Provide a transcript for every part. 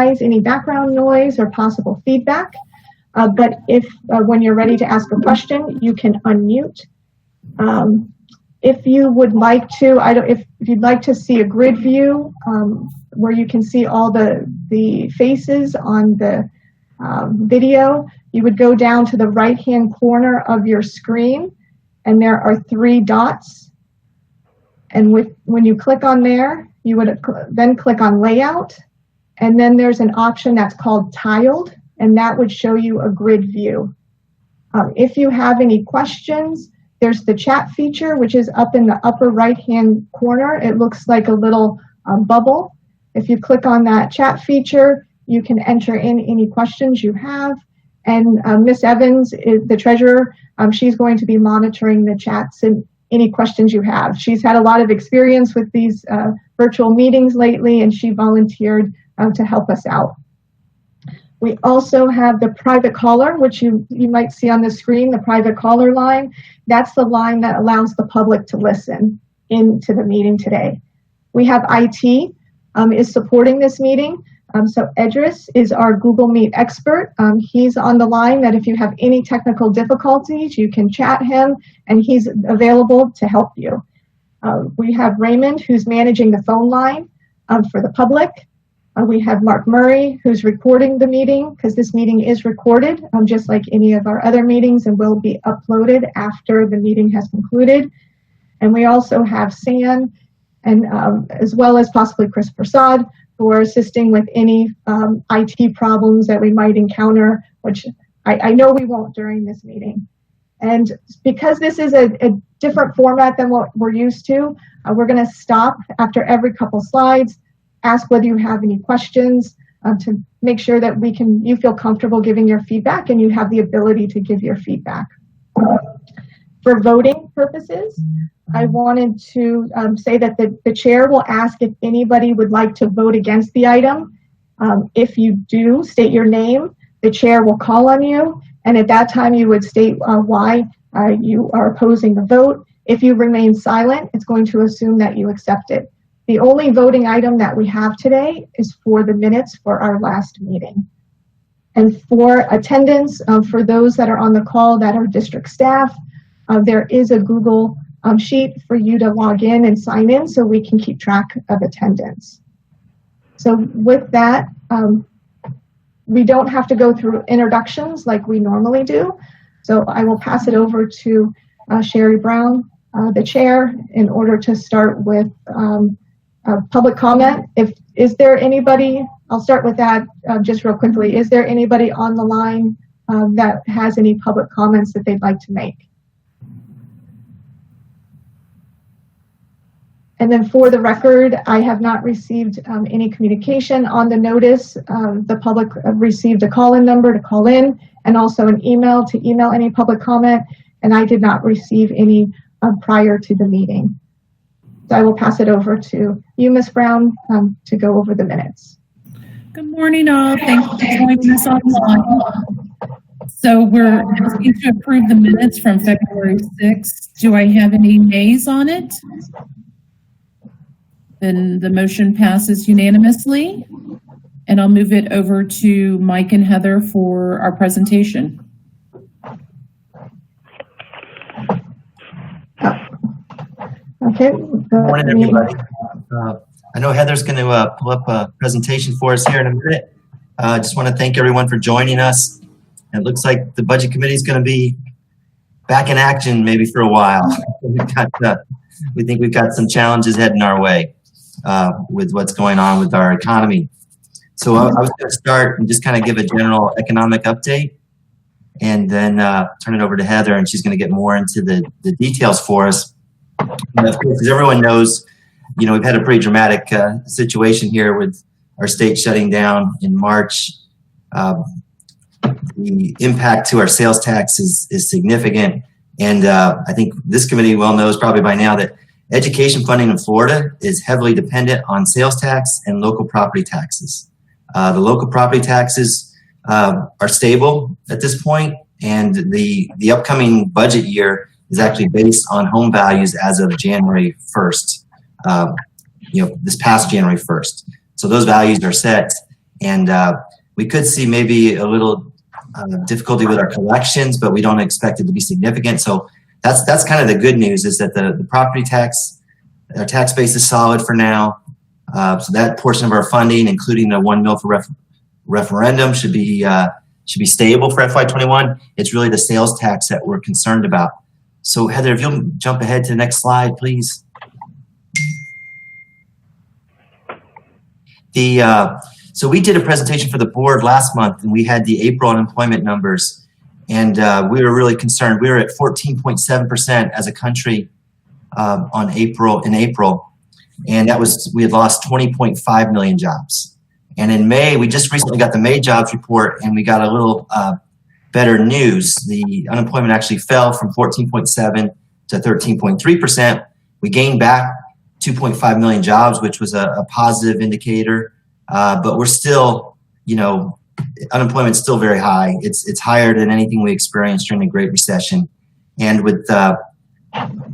minimize any background noise or possible feedback. But if when you're ready to ask a question, you can unmute. If you would like to, if you'd like to see a grid view where you can see all the faces on the video, you would go down to the right-hand corner of your screen, and there are 3 dots. And when you click on there, you would then click on Layout, and then there's an option that's called Tiled, and that would show you a grid view. If you have any questions, there's the chat feature, which is up in the upper right-hand corner. It looks like a little bubble. If you click on that chat feature, you can enter in any questions you have. And Miss Evans, the treasurer, she's going to be monitoring the chats and any questions you have. She's had a lot of experience with these virtual meetings lately, and she volunteered to help us out. We also have the private caller, which you might see on the screen, the private caller line. That's the line that allows the public to listen into the meeting today. We have IT is supporting this meeting. So Edris is our Google Meet expert. He's on the line that if you have any technical difficulties, you can chat him, and he's available to help you. We have Raymond, who's managing the phone line for the public. We have Mark Murray, who's recording the meeting, because this meeting is recorded, just like any of our other meetings, and will be uploaded after the meeting has concluded. And we also have Sam, and as well as possibly Chris Prasad, who are assisting with any IT problems that we might encounter, which I know we won't during this meeting. And because this is a different format than what we're used to, we're going to stop after every couple slides, ask whether you have any questions to make sure that you feel comfortable giving your feedback and you have the ability to give your feedback. For voting purposes, I wanted to say that the chair will ask if anybody would like to vote against the item. If you do, state your name. The chair will call on you, and at that time you would state why you are opposing the vote. If you remain silent, it's going to assume that you accept it. The only voting item that we have today is for the minutes for our last meeting. And for attendance, for those that are on the call that are district staff, there is a Google sheet for you to log in and sign in so we can keep track of attendance. So with that, we don't have to go through introductions like we normally do. So I will pass it over to Sherry Brown, the chair, in order to start with public comment. Is there anybody, I'll start with that just real quickly. Is there anybody on the line that has any public comments that they'd like to make? And then for the record, I have not received any communication on the notice. The public received a call-in number to call in, and also an email to email any public comment, and I did not receive any prior to the meeting. So I will pass it over to you, Ms. Brown, to go over the minutes. Good morning, all. Thanks for joining us online. So we're asking to approve the minutes from February 6th. Do I have any nays on it? Then the motion passes unanimously, and I'll move it over to Mike and Heather for our presentation. Okay. Good morning, everybody. I know Heather's going to pull up a presentation for us here in a minute. I just want to thank everyone for joining us. It looks like the budget committee is going to be back in action maybe for a while. We think we've got some challenges heading our way with what's going on with our economy. So I was going to start and just kind of give a general economic update, and then turn it over to Heather, and she's going to get more into the details for us. And of course, as everyone knows, you know, we've had a pretty dramatic situation here with our state shutting down in March. The impact to our sales tax is significant, and I think this committee well knows probably by now that education funding in Florida is heavily dependent on sales tax and local property taxes. The local property taxes are stable at this point, and the upcoming budget year is actually based on home values as of January 1st, this past January 1st. So those values are set, And we could see maybe a little difficulty with our collections, but we don't expect it to be significant. So that's kind of the good news, is that the property tax, our tax base is solid for now. So that portion of our funding, including the $1 million for referendum, should be stable for FY21. It's really the sales tax that we're concerned about. So Heather, if you'll jump ahead to the next slide, please. So we did a presentation for the board last month, and we had the April unemployment numbers, and we were really concerned. We were at 14.7% as a country in April, and we had lost 20.5 million jobs. And in May, we just recently got the May jobs report, and we got a little better news. The unemployment actually fell from 14.7 to 13.3%. We gained back 2.5 million jobs, which was a positive indicator. But we're still, unemployment's still very high. It's higher than anything we experienced during the Great Recession. And with the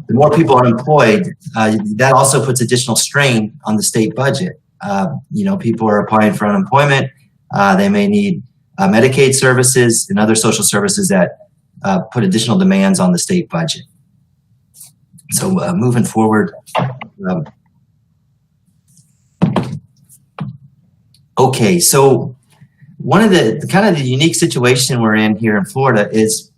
more people unemployed, that also puts additional strain on the state budget. People are applying for unemployment. They may need Medicaid services and other social services that put additional demands on the state budget. So moving forward. Okay, so one of the kind of the unique situation we're in here in Florida is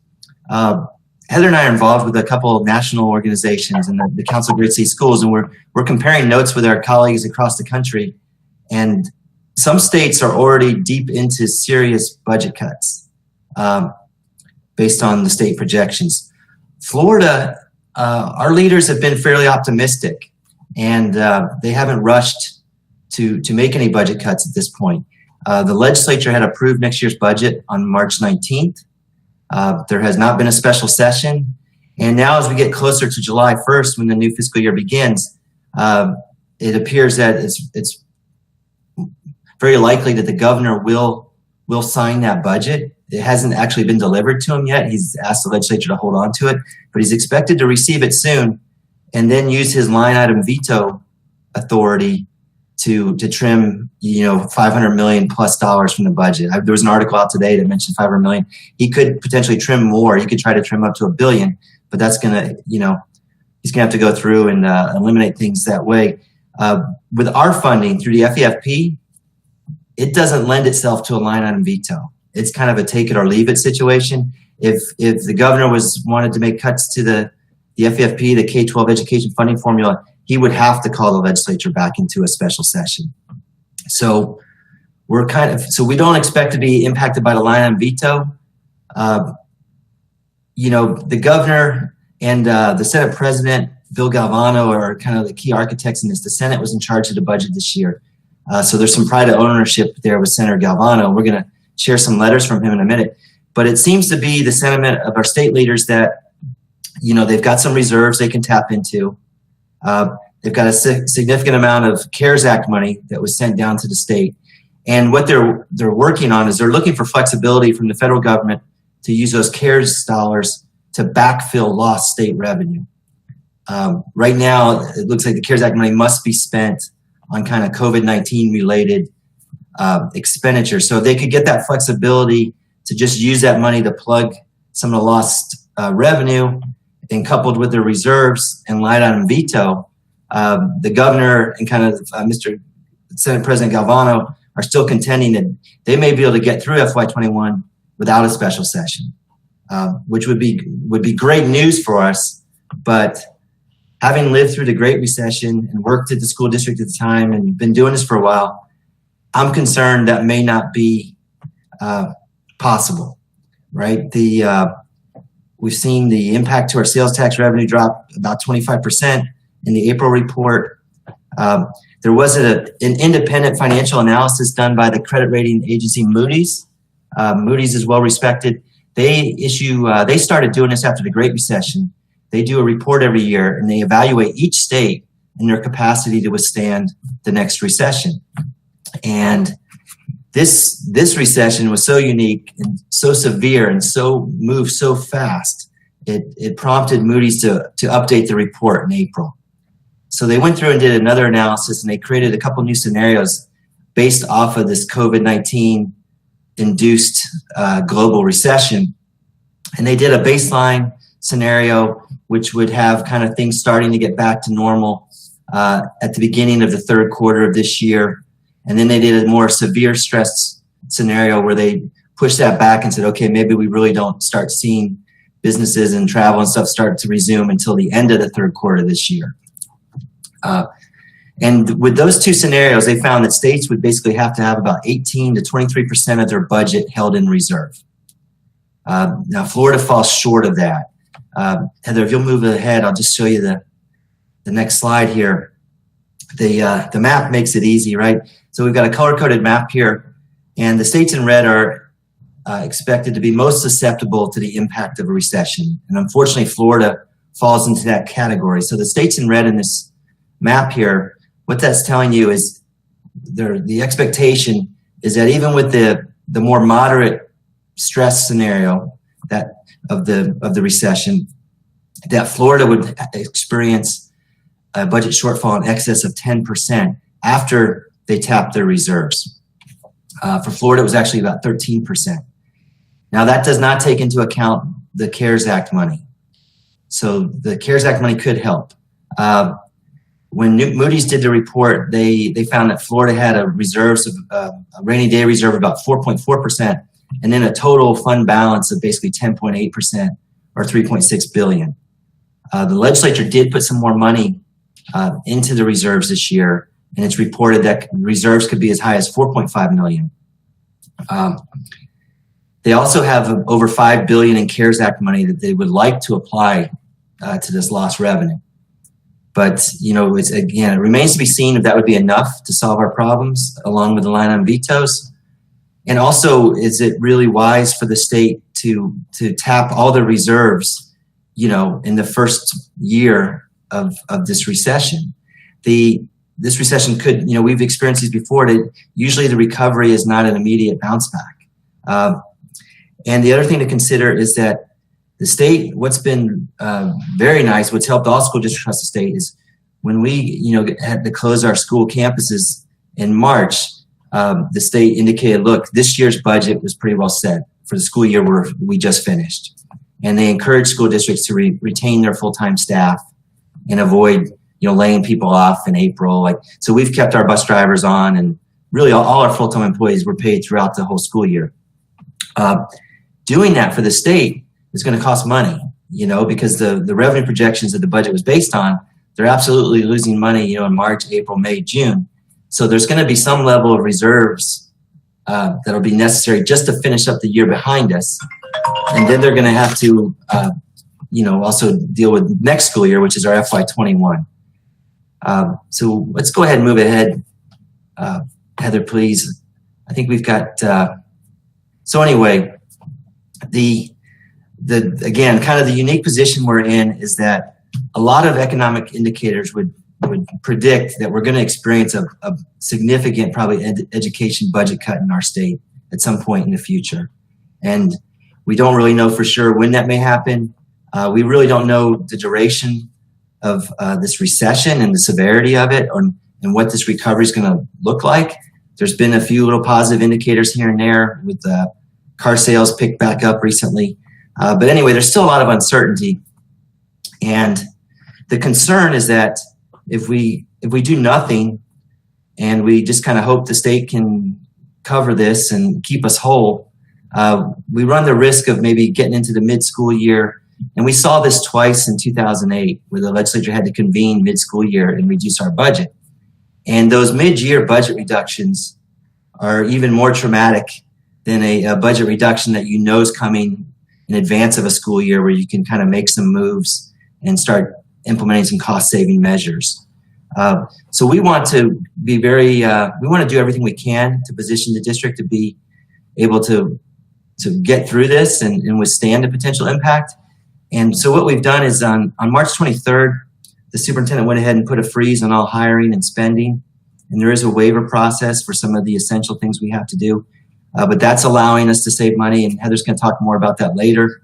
Heather and I are involved with a couple of national organizations and the Council of Great State Schools, and we're comparing notes with our colleagues across the country. And some states are already deep into serious budget cuts based on the state projections. Florida, our leaders have been fairly optimistic, and they haven't rushed to make any budget cuts at this point. The legislature had approved next year's budget on March 19th. There has not been a special session. And now as we get closer to July 1st, when the new fiscal year begins, it appears that it's very likely that the governor will sign that budget. It hasn't actually been delivered to him yet. He's asked the legislature to hold on to it, but he's expected to receive it soon and then use his line item veto authority to trim, $500 million plus from the budget. There was an article out today that mentioned $500 million. He could potentially trim more. He could try to trim up to $1 billion, but that's gonna, he's gonna have to go through and eliminate things that way. With our funding through the FEFP, it doesn't lend itself to a line item veto. It's kind of a take it or leave it situation. If the governor wanted to make cuts to the FEFP, the K-12 education funding formula, he would have to call the legislature back into a special session. So we don't expect to be impacted by the line item veto. The governor and the Senate President, Bill Galvano, are kind of the key architects in this. The Senate was in charge of the budget this year. So there's some pride of ownership there with Senator Galvano. We're going to share some letters from him in a minute. But it seems to be the sentiment of our state leaders that, they've got some reserves they can tap into. They've got a significant amount of CARES Act money that was sent down to the state. And what they're working on is they're looking for flexibility from the federal government to use those CARES dollars to backfill lost state revenue. Right now, it looks like the CARES Act money must be spent on kind of COVID-19 related expenditure. So if they could get that flexibility to just use that money to plug some of the lost revenue, and coupled with their reserves and line item veto, the governor and kind of Mr. Senate President Galvano are still contending that they may be able to get through FY21 without a special session, which would be great news for us. But having lived through the Great Recession and worked at the school district at the time and been doing this for a while, I'm concerned that may not be possible, right? We've seen the impact to our sales tax revenue drop about 25% in the April report. There was an independent financial analysis done by the credit rating agency Moody's. Moody's is well respected. They started doing this after the Great Recession. They do a report every year and they evaluate each state and their capacity to withstand the next recession. And this recession was so unique and so severe and moved so fast, it prompted Moody's to update the report in April. So they went through and did another analysis and they created a couple new scenarios based off of this COVID-19 induced global recession. And they did a baseline scenario, which would have kind of things starting to get back to normal at the beginning of the third quarter of this year. And then they did a more severe stress scenario where they pushed that back and said, okay, maybe we really don't start seeing businesses and travel and stuff start to resume until the end of the third quarter this year. And with those two scenarios, they found that states would basically have to have about 18 to 23% of their budget held in reserve. Now, Florida falls short of that. Heather, if you'll move ahead, I'll just show you the next slide here. The map makes it easy, right? So we've got a color-coded map here, and the states in red are expected to be most susceptible to the impact of a recession. And unfortunately, Florida falls into that category. So the states in red in this map here, what that's telling you is the expectation is that even with the more moderate stress scenario that of the recession, that Florida would experience a budget shortfall in excess of 10% after they tap their reserves. For Florida, it was actually about 13%. Now, that does not take into account the CARES Act money. So the CARES Act money could help. When Moody's did the report, they found that Florida had a rainy day reserve of about 4.4%, and then a total fund balance of basically 10.8% or $3.6 billion. The legislature did put some more money into the reserves this year, and it's reported that reserves could be as high as 4.5 million. They also have over $5 billion in CARES Act money that they would like to apply to this lost revenue. But, you know, it remains to be seen if that would be enough to solve our problems, along with the line on vetoes. And also, is it really wise for the state to tap all the reserves, you know, in the first year of this recession? This recession could, you know, we've experienced these before. Usually the recovery is not an immediate bounce back. And the other thing to consider is that the state, what's been very nice, what's helped all school districts across the state is when we, you know, had to close our school campuses in March, the state indicated, look, this year's budget was pretty well set for the school year we just finished. And they encourage school districts to retain their full-time staff and avoid, you know, laying people off in April. So we've kept our bus drivers on, and really all our full-time employees were paid throughout the whole school year. Doing that for the state is going to cost money, you know, because the revenue projections that the budget was based on, they're absolutely losing money, you know, in March, April, May, June. So there's going to be some level of reserves that'll be necessary just to finish up the year behind us. And then they're going to have to, you know, also deal with next school year, which is our FY21. So let's go ahead and move ahead. Heather, please. I think we've got, so anyway, again, kind of the unique position we're in is that a lot of economic indicators would predict that we're going to experience a significant, probably education budget cut in our state at some point in the future. And we don't really know for sure when that may happen. We really don't know the duration of this recession and the severity of it, and what this recovery is going to look like. There's been a few little positive indicators here and there with car sales picked back up recently. But anyway, there's still a lot of uncertainty. And the concern is that if we do nothing and we just kind of hope the state can cover this and keep us whole, we run the risk of maybe getting into the mid-school year. And we saw this twice in 2008, where the legislature had to convene mid-school year and reduce our budget. And those mid-year budget reductions are even more traumatic than a budget reduction that you know is coming in advance of a school year, where you can kind of make some moves and start implementing some cost-saving measures. So we want to be we want to do everything we can to position the district to be able to get through this and withstand a potential impact. And so what we've done is on March 23rd, the superintendent went ahead and put a freeze on all hiring and spending. And there is a waiver process for some of the essential things we have to do. But that's allowing us to save money, and Heather's going to talk more about that later.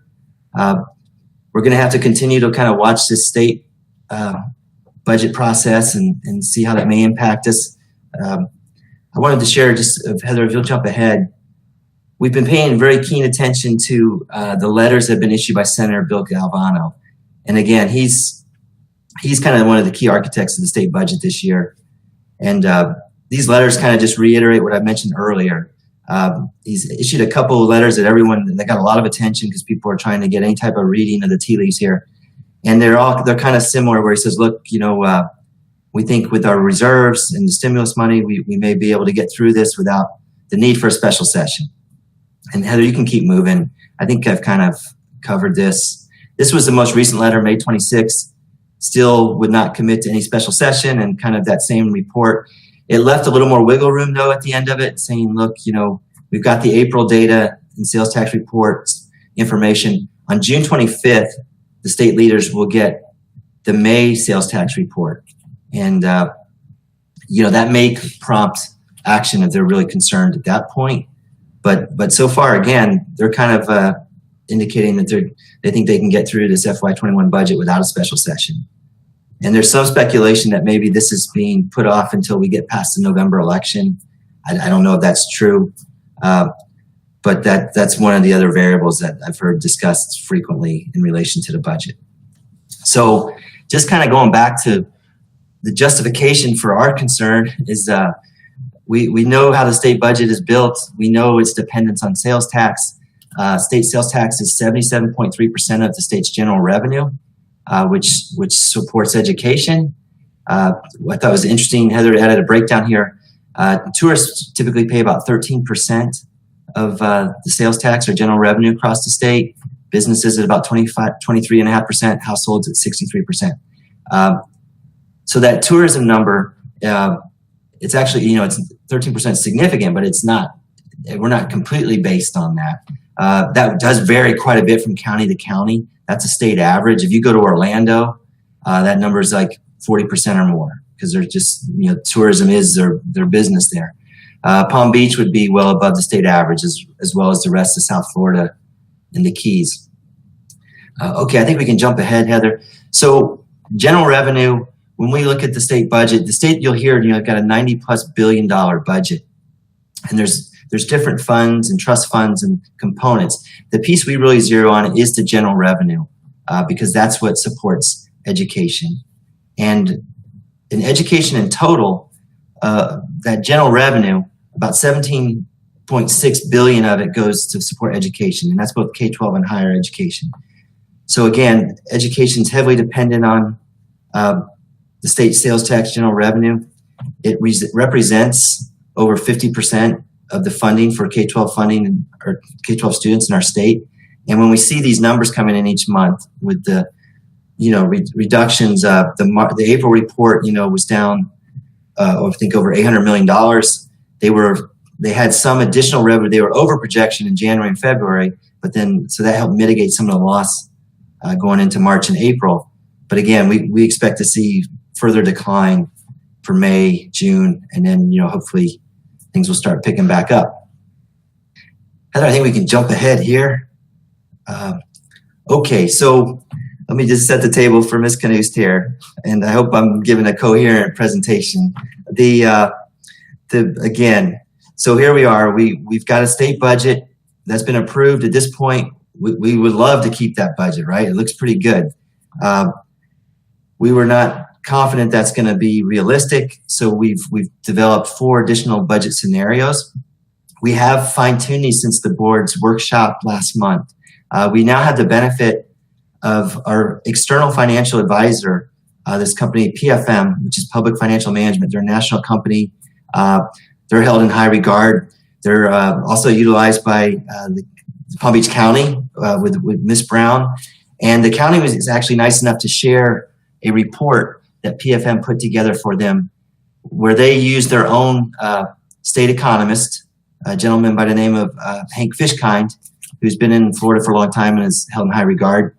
We're going to have to continue to kind of watch this state budget process and see how that may impact us. I wanted to share just, Heather, if you'll jump ahead. We've been paying very keen attention to the letters that have been issued by Senator Bill Galvano. And again, he's kind of one of the key architects of the state budget this year. And these letters kind of just reiterate what I mentioned earlier. He's issued a couple of letters that got a lot of attention because people are trying to get any type of reading of the tea leaves here. And they're kind of similar, where he says, look, we think with our reserves and the stimulus money, we may be able to get through this without the need for a special session. And Heather, you can keep moving. I think I've kind of covered this. This was the most recent letter, May 26th. Still would not commit to any special session, and kind of that same report. It left a little more wiggle room, though, at the end of it, saying, look, we've got the April data and sales tax reports information. On June 25th, the state leaders will get the May sales tax report. And, that may prompt action if they're really concerned at that point. But so far, again, they're kind of indicating that they think they can get through this FY21 budget without a special session. And there's some speculation that maybe this is being put off until we get past the November election. I don't know if that's true, but that's one of the other variables that I've heard discussed frequently in relation to the budget. So just kind of going back to the justification for our concern is we know how the state budget is built. We know its dependence on sales tax. State sales tax is 77.3% of the state's general revenue, which supports education. I thought it was interesting, Heather added a breakdown here. Tourists typically pay about 13% of the sales tax or general revenue across the state. Businesses at about 23.5%, households at 63%. So that tourism number, it's actually, it's 13% significant, but we're not completely based on that. That does vary quite a bit from county to county. That's a state average. If you go to Orlando, that number is like 40% or more, because they're just, tourism is their business there. Palm Beach would be well above the state average, as well as the rest of South Florida and the Keys. Okay, I think we can jump ahead, Heather. So general revenue, when we look at the state budget, you'll hear, got a $90+ billion budget. And there's different funds and trust funds and components. The piece we really zero on is the general revenue, because that's what supports education. And in education in total, that general revenue, about $17.6 billion of it goes to support education, and that's both K-12 and higher education. So again, education is heavily dependent on the state sales tax general revenue. It represents over 50% of the funding for K-12 funding or K-12 students in our state. And when we see these numbers coming in each month with the, reductions, the April report, was down, I think over $800 million. They had some additional revenue. They were over projection in January and February, so that helped mitigate some of the loss going into March and April. But again, we expect to see further decline for May, June, and then, hopefully things will start picking back up. Heather, I think we can jump ahead here. Okay, so let me just set the table for Ms. Knust here, and I hope I'm giving a coherent presentation. Again, so here we are. We've got a state budget that's been approved at this point. We would love to keep that budget, right? It looks pretty good. We were not confident that's going to be realistic, so we've developed 4 additional budget scenarios. We have fine-tuned these since the board's workshop last month. We now have the benefit of our external financial advisor, this company PFM, which is Public Financial Management. They're a national company. They're held in high regard. They're also utilized by the Palm Beach County with Ms. Brown. And the county is actually nice enough to share a report that PFM put together for them, where they use their own state economist, a gentleman by the name of Hank Fishkind, who's been in Florida for a long time and is held in high regard.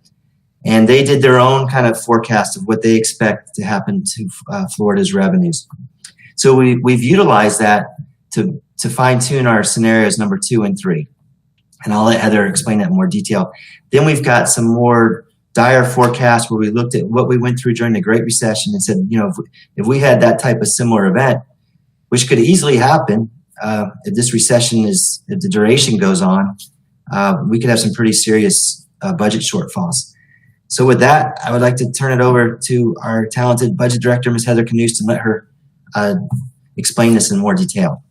And they did their own kind of forecast of what they expect to happen to Florida's revenues. So we've utilized that to fine tune our scenarios number 2 and 3. And I'll let Heather explain that in more detail. Then we've got some more dire forecasts where we looked at what we went through during the Great Recession and said, if we had that type of similar event, which could easily happen, if this recession if the duration goes on, we could have some pretty serious budget shortfalls. So with that, I would like to turn it over to our talented budget director, Ms. Heather Knust, and let her explain this in more detail.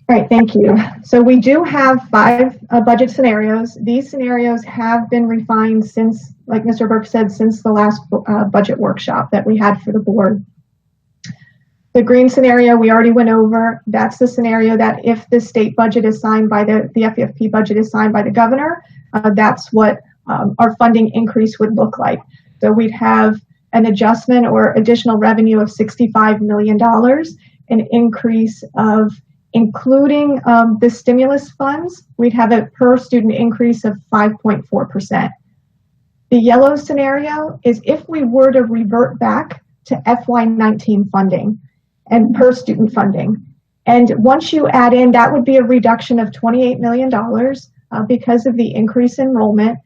All right, thank you. So we do have 5 budget scenarios. These scenarios have been refined since, like Mr. Burke said, since the last budget workshop that we had for the board. The green scenario we already went over. That's the scenario that if the state budget is signed by the FEFP budget is signed by the governor, that's what our funding increase would look like. So we'd have an adjustment or additional revenue of $65 million, an increase of, including the stimulus funds, we'd have a per student increase of 5.4%. The yellow scenario is if we were to revert back to FY19 funding and per student funding. And once you add in, that would be a reduction of $28 million because of the increased enrollment.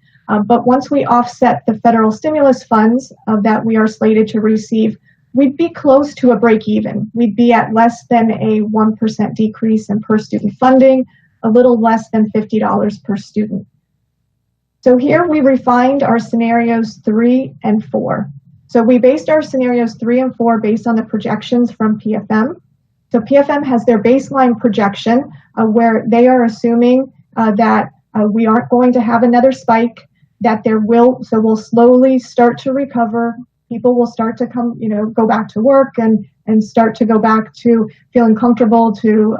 But once we offset the federal stimulus funds that we are slated to receive, we'd be close to a break even. We'd be at less than a 1% decrease in per student funding, a little less than $50 per student. So here we refined our scenarios 3 and 4. So we based our scenarios 3 and 4 based on the projections from PFM. So PFM has their baseline projection where they are assuming that we aren't going to have another spike, that we'll slowly start to recover. People will start to go back to work and start to go back to feeling comfortable to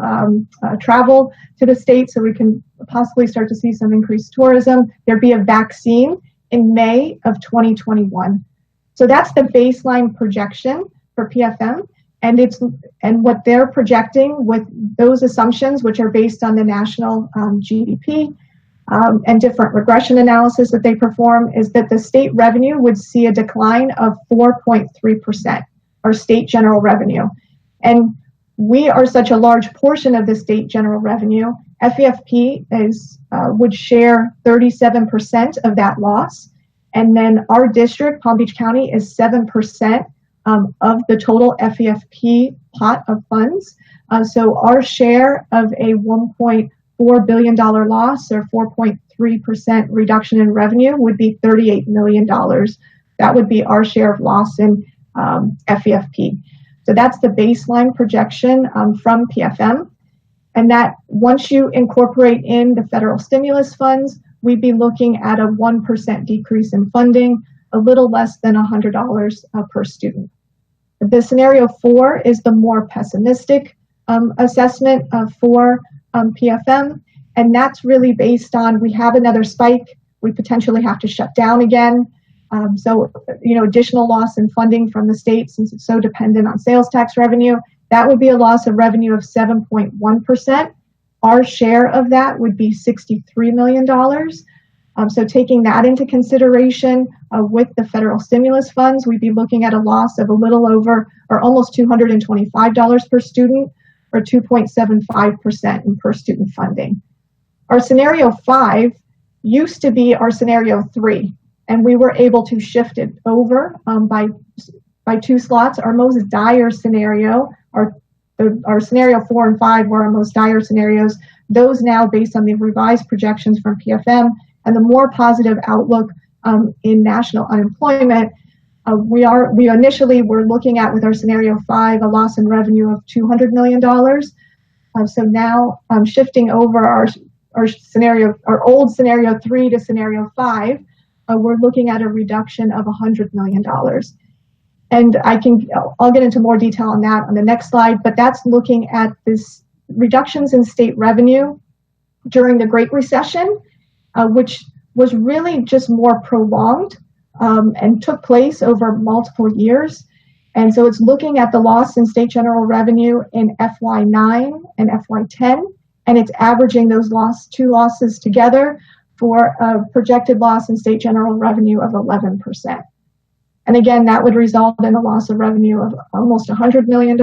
travel to the state, so we can possibly start to see some increased tourism. There'd be a vaccine in May of 2021. So that's the baseline projection for PFM, and what they're projecting with those assumptions, which are based on the national GDP, and different regression analysis that they perform, is that the state revenue would see a decline of 4.3%, our state general revenue. And we are such a large portion of the state general revenue, FEFP would share 37% of that loss. And then our district, Palm Beach County, is 7% of the total FEFP pot of funds. So our share of a $1.4 billion loss, or 4.3% reduction in revenue, would be $38 million. That would be our share of loss in FEFP. So that's the baseline projection from PFM. And that once you incorporate in the federal stimulus funds, we'd be looking at a 1% decrease in funding, a little less than $100 per student. The scenario 4 is the more pessimistic assessment for PFM, and that's really based on, we have another spike, we potentially have to shut down again. So, additional loss in funding from the state, since it's so dependent on sales tax revenue, that would be a loss of revenue of 7.1%. Our share of that would be $63 million. So taking that into consideration with the federal stimulus funds, we'd be looking at a loss of a little over, or almost $225 per student, or 2.75% in per student funding. Our scenario 5 used to be our scenario 3, and we were able to shift it over by 2 slots. Our most dire scenario, our scenario 4 and 5 were our most dire scenarios. Those now, based on the revised projections from PFM and the more positive outlook in national unemployment, we initially were looking at, with our scenario 5, a loss in revenue of $200 million. So now shifting over our old scenario 3 to scenario 5, we're looking at a reduction of $100 million. And I'll get into more detail on that on the next slide, but that's looking at this reductions in state revenue during the Great Recession, which was really just more prolonged and took place over multiple years. And so it's looking at the loss in state general revenue in FY9 and FY10, and it's averaging those two losses together for a projected loss in state general revenue of 11%. And again, that would result in a loss of revenue of almost $100 million.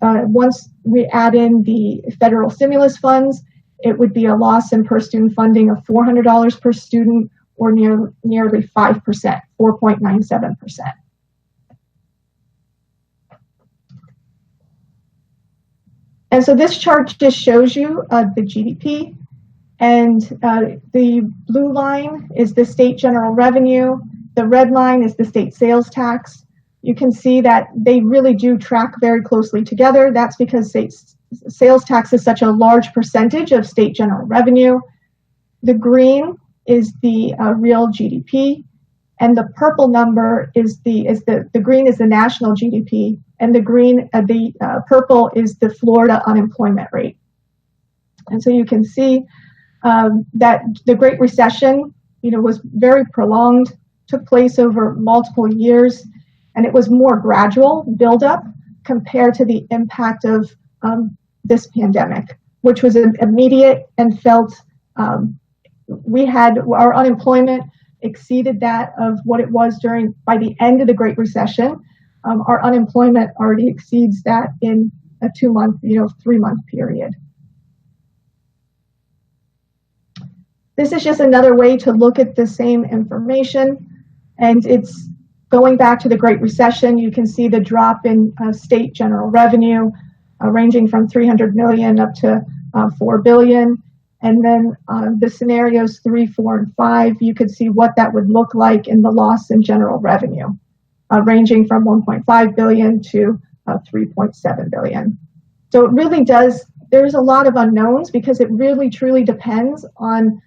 Once we add in the federal stimulus funds, it would be a loss in per student funding of $400 per student, or nearly 5%, 4.97%. And so this chart just shows you the GDP, and the blue line is the state general revenue. The red line is the state sales tax. You can see that they really do track very closely together. That's because sales tax is such a large percentage of state general revenue. The green is the real GDP, and the purple number is the green is the national GDP, and the purple is the Florida unemployment rate. And so you can see that the Great Recession, was very prolonged, took place over multiple years, and it was more gradual buildup compared to the impact of this pandemic, which was immediate and felt. Our unemployment exceeded that of what it was by the end of the Great Recession. Our unemployment already exceeds that in a 2-month, 3-month period. This is just another way to look at the same information, and it's going back to the Great Recession. You can see the drop in state general revenue, ranging from 300 million up to 4 billion. And then the scenarios 3, 4, and 5, you could see what that would look like in the loss in general revenue, ranging from 1.5 billion to 3.7 billion. So it really does, there's a lot of unknowns because it really truly depends on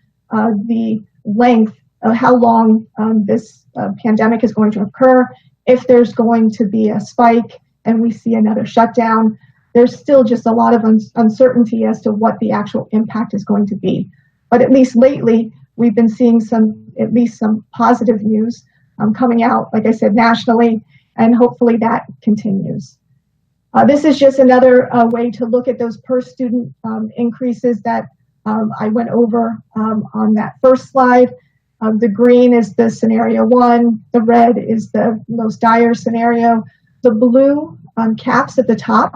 the length of how long this pandemic is going to occur. If there's going to be a spike and we see another shutdown, there's still just a lot of uncertainty as to what the actual impact is going to be. But at least lately, we've been seeing at least some positive news coming out, like I said, nationally, and hopefully that continues. This is just another way to look at those per student increases that I went over on that first slide. The green is the scenario 1, the red is the most dire scenario. The blue caps at the top,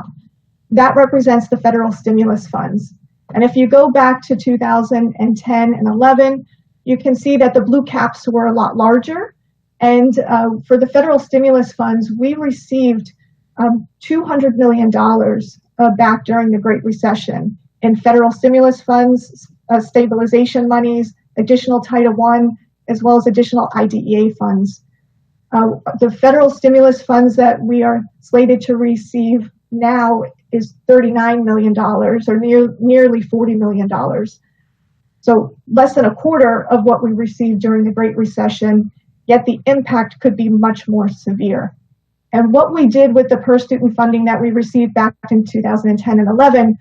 that represents the federal stimulus funds. And if you go back to 2010 and 11, you can see that the blue caps were a lot larger. And for the federal stimulus funds, we received $200 million back during the Great Recession in federal stimulus funds, stabilization monies, additional Title I, as well as additional IDEA funds. The federal stimulus funds that we are slated to receive now is $39 million, or nearly $40 million. So less than a quarter of what we received during the Great Recession, yet the impact could be much more severe. And what we did with the per student funding that we received back in 2010 and 11,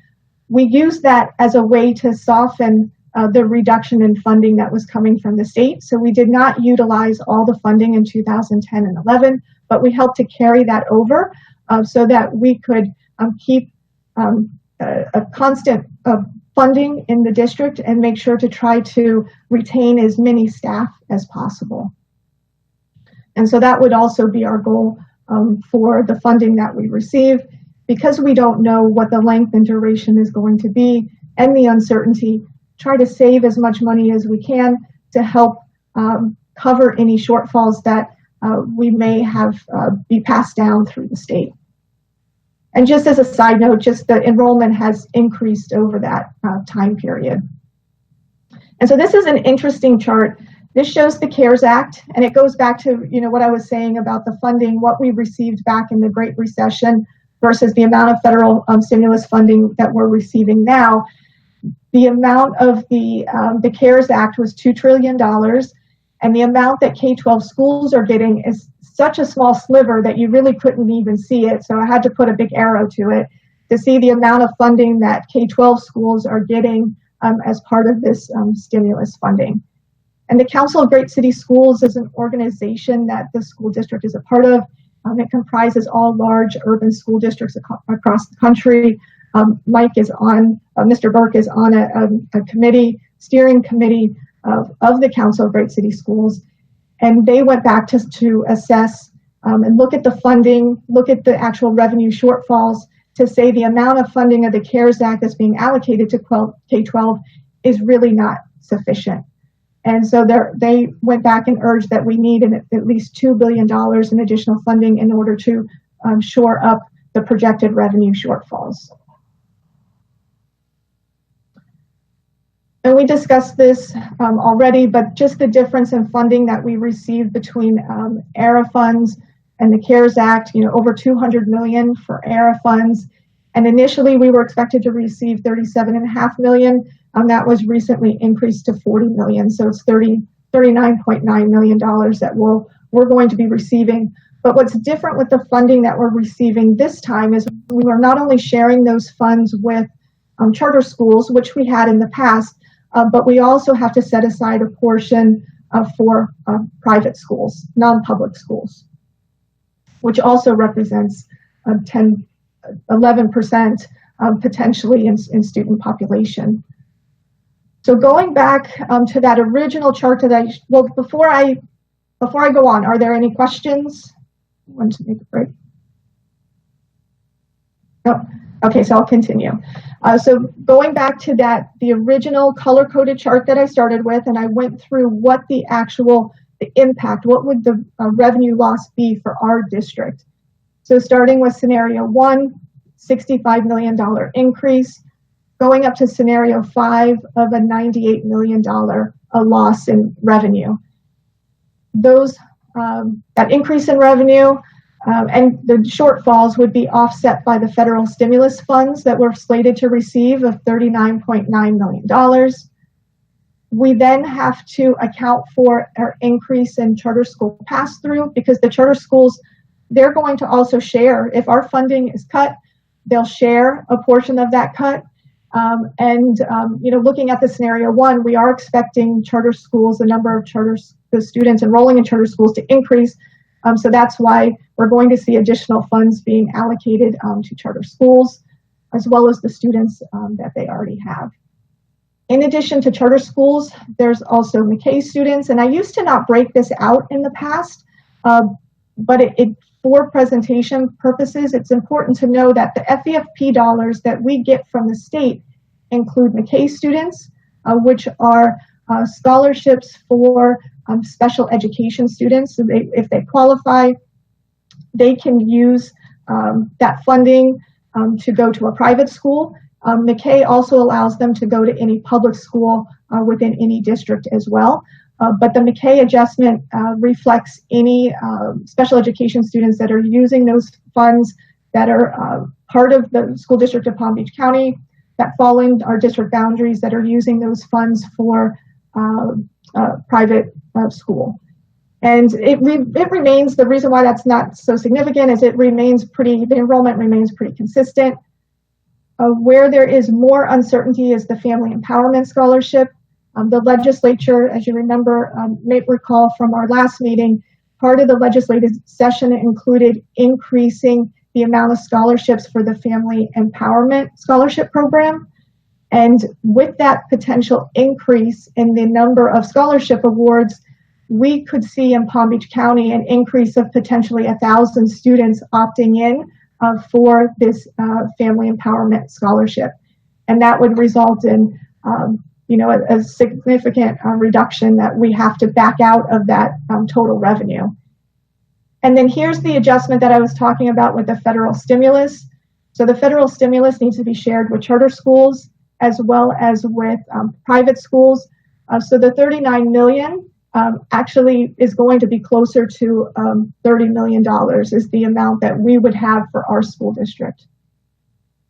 we used that as a way to soften the reduction in funding that was coming from the state. So we did not utilize all the funding in 2010 and 11, but we helped to carry that over so that we could keep a constant funding in the district and make sure to try to retain as many staff as possible. And so that would also be our goal for the funding that we receive, because we don't know what the length and duration is going to be and the uncertainty. Try to save as much money as we can to help cover any shortfalls that we may have be passed down through the state. And just as a side note, just the enrollment has increased over that time period. And so this is an interesting chart. This shows the CARES Act, and it goes back to what I was saying about the funding, what we received back in the Great Recession versus the amount of federal stimulus funding that we're receiving now. The amount of the CARES Act was $2 trillion, and the amount that K-12 schools are getting is such a small sliver that you really couldn't even see it. So I had to put a big arrow to it to see the amount of funding that K-12 schools are getting as part of this stimulus funding. And the Council of Great City Schools is an organization that the school district is a part of. It comprises all large urban school districts across the country. Mr. Burke is on a committee, steering committee of the Council of Great City Schools. And they went back to assess and look at the funding, look at the actual revenue shortfalls to say the amount of funding of the CARES Act that's being allocated to K-12 is really not sufficient. And so they went back and urged that we need at least $2 billion in additional funding in order to shore up the projected revenue shortfalls. And we discussed this already, but just the difference in funding that we received between ERA funds and the CARES Act, over $200 million for ERA funds. And initially we were expected to receive $37.5 million. That was recently increased to $40 million. So it's $39.9 million that we're going to be receiving. But what's different with the funding that we're receiving this time is we are not only sharing those funds with charter schools, which we had in the past, but we also have to set aside a portion for private schools, non-public schools, which also represents 11% potentially in student population. So going back to that original chart before I go on, are there any questions? I want to make a break. No. Okay, so I'll continue. So going back to the original color-coded chart that I started with, and I went through what the impact, what would the revenue loss be for our district. So starting with scenario 1, $65 million increase, going up to scenario 5 of a $98 million loss in revenue. That increase in revenue and the shortfalls would be offset by the federal stimulus funds that we're slated to receive of $39.9 million. We then have to account for our increase in charter school pass-through, because the charter schools, they're going to also share. If our funding is cut, they'll share a portion of that cut. Looking at the scenario 1, we are expecting charter schools, the number of the students enrolling in charter schools to increase. So that's why we're going to see additional funds being allocated to charter schools, as well as the students that they already have. In addition to charter schools, there's also McKay students. And I used to not break this out in the past, but for presentation purposes, it's important to know that the FEFP dollars that we get from the state include McKay students, which are scholarships for special education students. So if they qualify, they can use that funding to go to a private school. McKay also allows them to go to any public school within any district as well. But the McKay adjustment reflects any special education students that are using those funds that are part of the school district of Palm Beach County, that fall in our district boundaries, that are using those funds for private school. And it remains, the reason why that's not so significant is the enrollment remains pretty consistent. Where there is more uncertainty is the Family Empowerment Scholarship. The legislature, as you may recall from our last meeting, part of the legislative session included increasing the amount of scholarships for the Family Empowerment Scholarship Program. And with that potential increase in the number of scholarship awards, we could see in Palm Beach County an increase of potentially 1,000 students opting in for this Family Empowerment Scholarship. And that would result in a significant reduction that we have to back out of that total revenue. And then here's the adjustment that I was talking about with the federal stimulus. So the federal stimulus needs to be shared with charter schools as well as with private schools. So the $39 million actually is going to be closer to $30 million is the amount that we would have for our school district.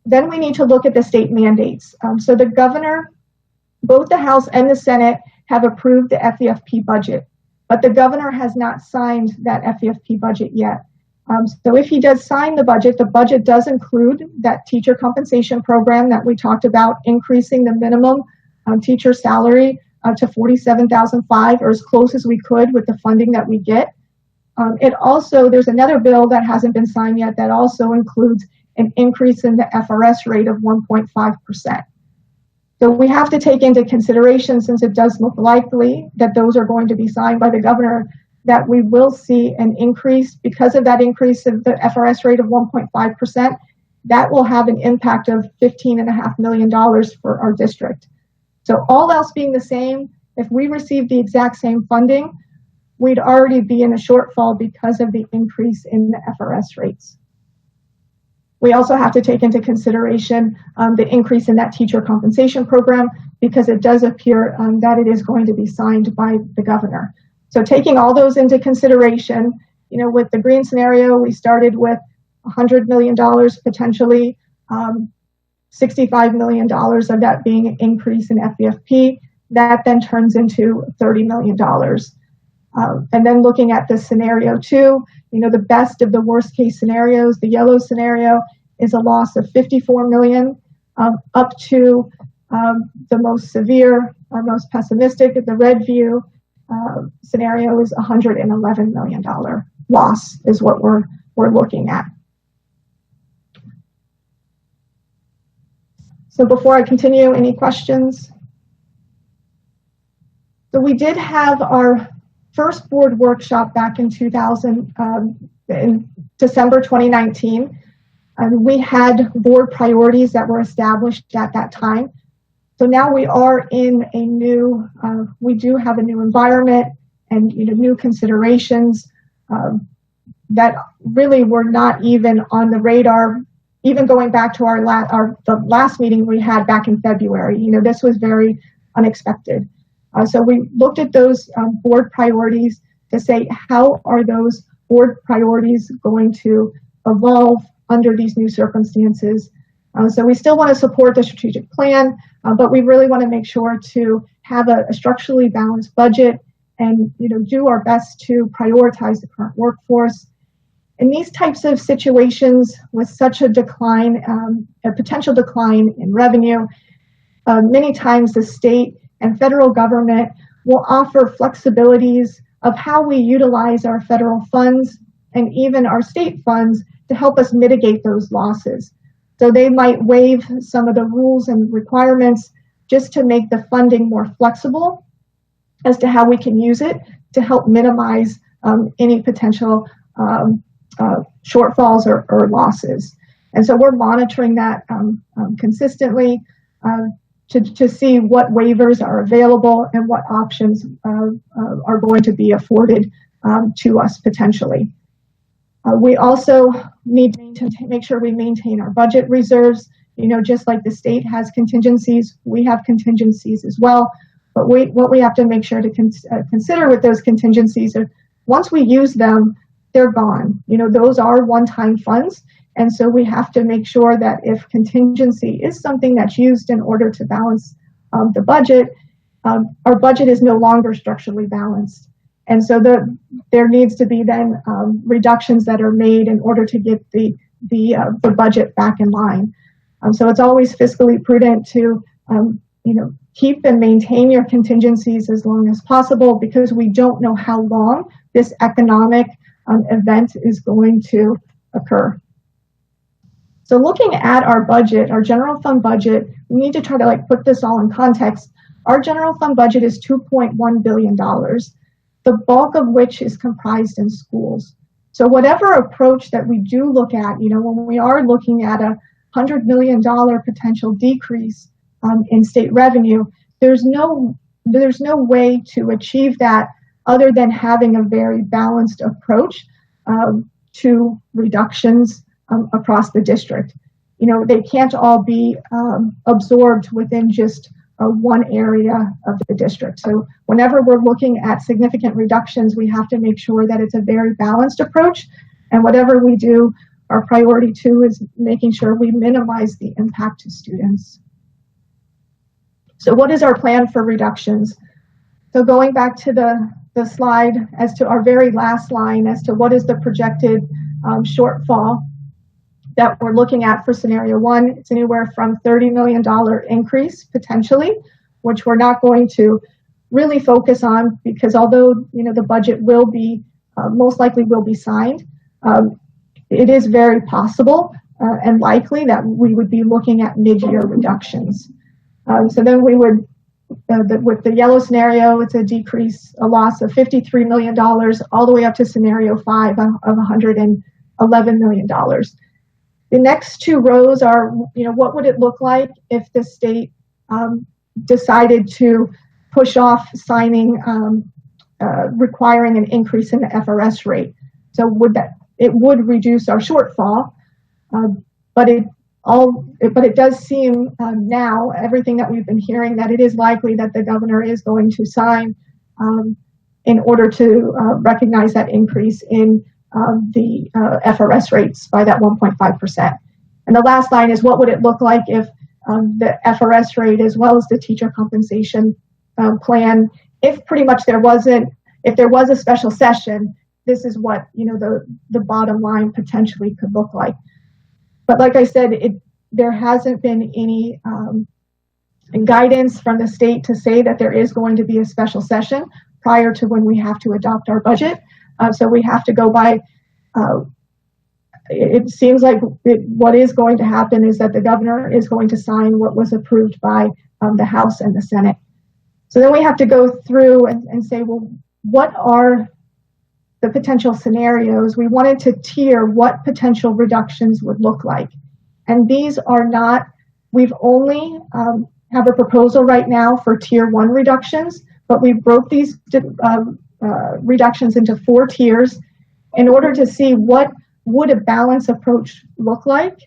Then we need to look at the state mandates. So the governor, both the House and the Senate have approved the FEFP budget, but the governor has not signed that FEFP budget yet. So if he does sign the budget does include that teacher compensation program that we talked about, increasing the minimum teacher salary to $47,500, or as close as we could with the funding that we get. There's another bill that hasn't been signed yet that also includes an increase in the FRS rate of 1.5%. So we have to take into consideration, since it does look likely that those are going to be signed by the governor, that we will see an increase. Because of that increase of the FRS rate of 1.5%, that will have an impact of $15.5 million for our district. So all else being the same, if we receive the exact same funding, we'd already be in a shortfall because of the increase in the FRS rates. We also have to take into consideration the increase in that teacher compensation program, because it does appear that it is going to be signed by the governor. So taking all those into consideration, with the green scenario, we started with $100 million potentially, $65 million of that being an increase in FEFP. That then turns into $30 million. And then looking at the scenario 2, the best of the worst case scenarios, the yellow scenario is a loss of $54 million, up to the most severe or most pessimistic, the red view scenario is $111 million loss is what we're looking at. So before I continue, any questions? So we did have our first board workshop back in in December 2019. We had board priorities that were established at that time. So now we are in a new, we do have a new environment and new considerations that really were not even on the radar, even going back to the last meeting we had back in February. This was very unexpected. So we looked at those board priorities to say, how are those board priorities going to evolve under these new circumstances? So we still want to support the strategic plan, but we really want to make sure to have a structurally balanced budget and do our best to prioritize the current workforce. In these types of situations with such a decline, a potential decline in revenue, many times the state and federal government will offer flexibilities of how we utilize our federal funds and even our state funds to help us mitigate those losses. So they might waive some of the rules and requirements just to make the funding more flexible as to how we can use it to help minimize any potential shortfalls or losses. And so we're monitoring that consistently to see what waivers are available and what options are going to be afforded to us potentially. We also need to make sure we maintain our budget reserves. Just like the state has contingencies, we have contingencies as well. But what we have to make sure to consider with those contingencies are once we use them, they're gone. Those are one-time funds. And so we have to make sure that if contingency is something that's used in order to balance the budget, our budget is no longer structurally balanced. And so there needs to be then reductions that are made in order to get the budget back in line. So it's always fiscally prudent to keep and maintain your contingencies as long as possible, because we don't know how long this economic event is going to occur. So looking at our budget, our general fund budget, we need to try to put this all in context. Our general fund budget is $2.1 billion, the bulk of which is comprised in schools. So whatever approach that we do look at, when we are looking at a $100 million potential decrease in state revenue, there's no way to achieve that other than having a very balanced approach to reductions across the district. They can't all be absorbed within just one area of the district. So whenever we're looking at significant reductions, we have to make sure that it's a very balanced approach. And whatever we do, our priority too is making sure we minimize the impact to students. So what is our plan for reductions? So going back to the slide as to our very last line as to what is the projected shortfall that we're looking at for scenario 1, it's anywhere from $30 million increase potentially, which we're not going to really focus on because although the budget will be most likely will be signed, it is very possible and likely that we would be looking at mid-year reductions. So then we would, with the yellow scenario, it's a loss of $53 million all the way up to scenario 5 of $111 million. The next two rows are, what would it look like if the state decided to push off signing, requiring an increase in the FRS rate? So it would reduce our shortfall, but it but it does seem now, everything that we've been hearing, that it is likely that the governor is going to sign in order to recognize that increase in the FRS rates by that 1.5%. And the last line is, what would it look like if the FRS rate as well as the teacher compensation plan, if pretty much if there was a special session, this is what, the bottom line potentially could look like. But like I said, there hasn't been any guidance from the state to say that there is going to be a special session prior to when we have to adopt our budget. So we have to go by, it seems like what is going to happen is that the governor is going to sign what was approved by the House and the Senate. So then we have to go through and say, well, what are the potential scenarios? We wanted to tier what potential reductions would look like. And these are not, we've only have a proposal right now for tier 1 reductions, but we broke these reductions into 4 tiers in order to see what would a balanced approach look like.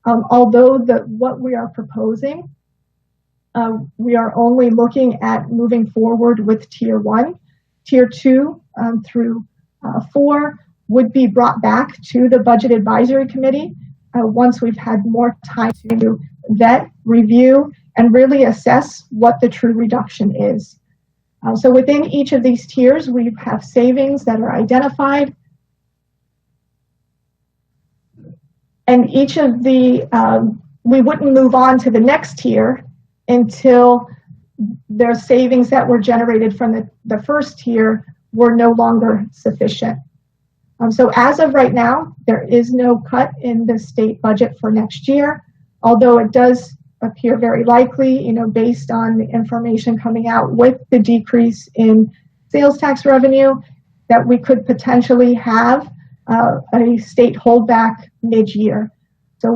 Although what we are proposing, we are only looking at moving forward with tier 1. Tier 2 through 4 would be brought back to the Budget Advisory Committee once we've had more time to vet, review, and really assess what the true reduction is. So within each of these tiers, we have savings that are identified. And each of the, we wouldn't move on to the next tier until their savings that were generated from the first tier were no longer sufficient. So as of right now, there is no cut in the state budget for next year, although it does appear very likely, based on the information coming out with the decrease in sales tax revenue, that we could potentially have a state holdback mid-year. So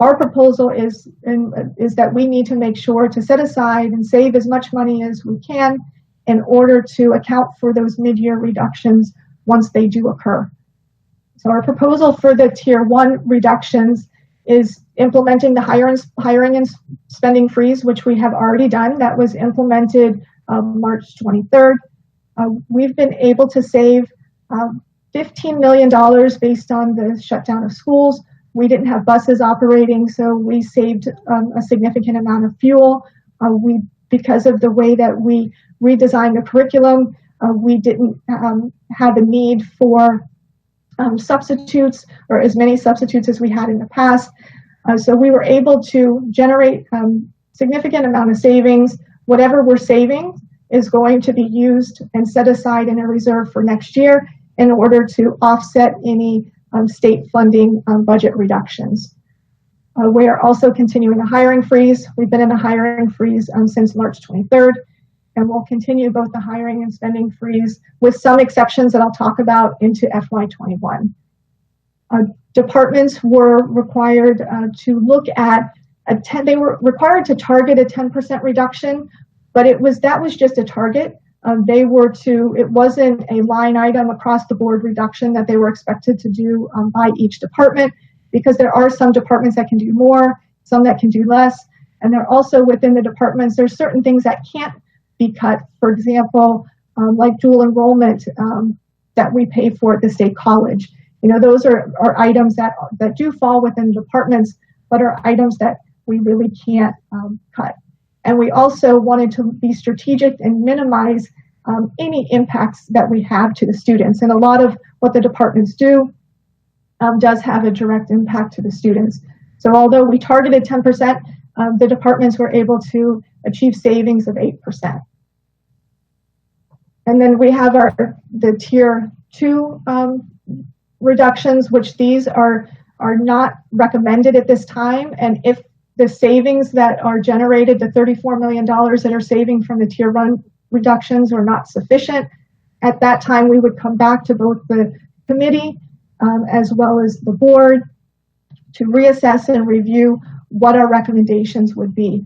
our proposal is that we need to make sure to set aside and save as much money as we can in order to account for those mid-year reductions once they do occur. So our proposal for the tier 1 reductions is implementing the hiring and spending freeze, which we have already done. That was implemented March 23rd. We've been able to save $15 million based on the shutdown of schools. We didn't have buses operating, so we saved a significant amount of fuel. Because of the way that we redesigned the curriculum, we didn't have a need for substitutes, or as many substitutes as we had in the past. So we were able to generate significant amount of savings. Whatever we're saving is going to be used and set aside in a reserve for next year in order to offset any state funding budget reductions. We are also continuing a hiring freeze. We've been in a hiring freeze since March 23rd, and we'll continue both the hiring and spending freeze with some exceptions that I'll talk about into FY21. Departments were required to look at they were required to target a 10% reduction, but that was just a target. It wasn't a line item across the board reduction that they were expected to do by each department, because there are some departments that can do more, some that can do less. And there also within the departments, there's certain things that can't be cut. For example, like dual enrollment that we pay for at the state college. Those are items that do fall within departments, but are items that we really can't cut. And we also wanted to be strategic and minimize any impacts that we have to the students. And a lot of what the departments do does have a direct impact to the students. So although we targeted 10%, the departments were able to achieve savings of 8%. And then we have the tier 2 reductions, which these are not recommended at this time. And if the savings that are generated, the $34 million that are saving from the tier 1 reductions are not sufficient, at that time we would come back to both the committee as well as the board to reassess and review what our recommendations would be.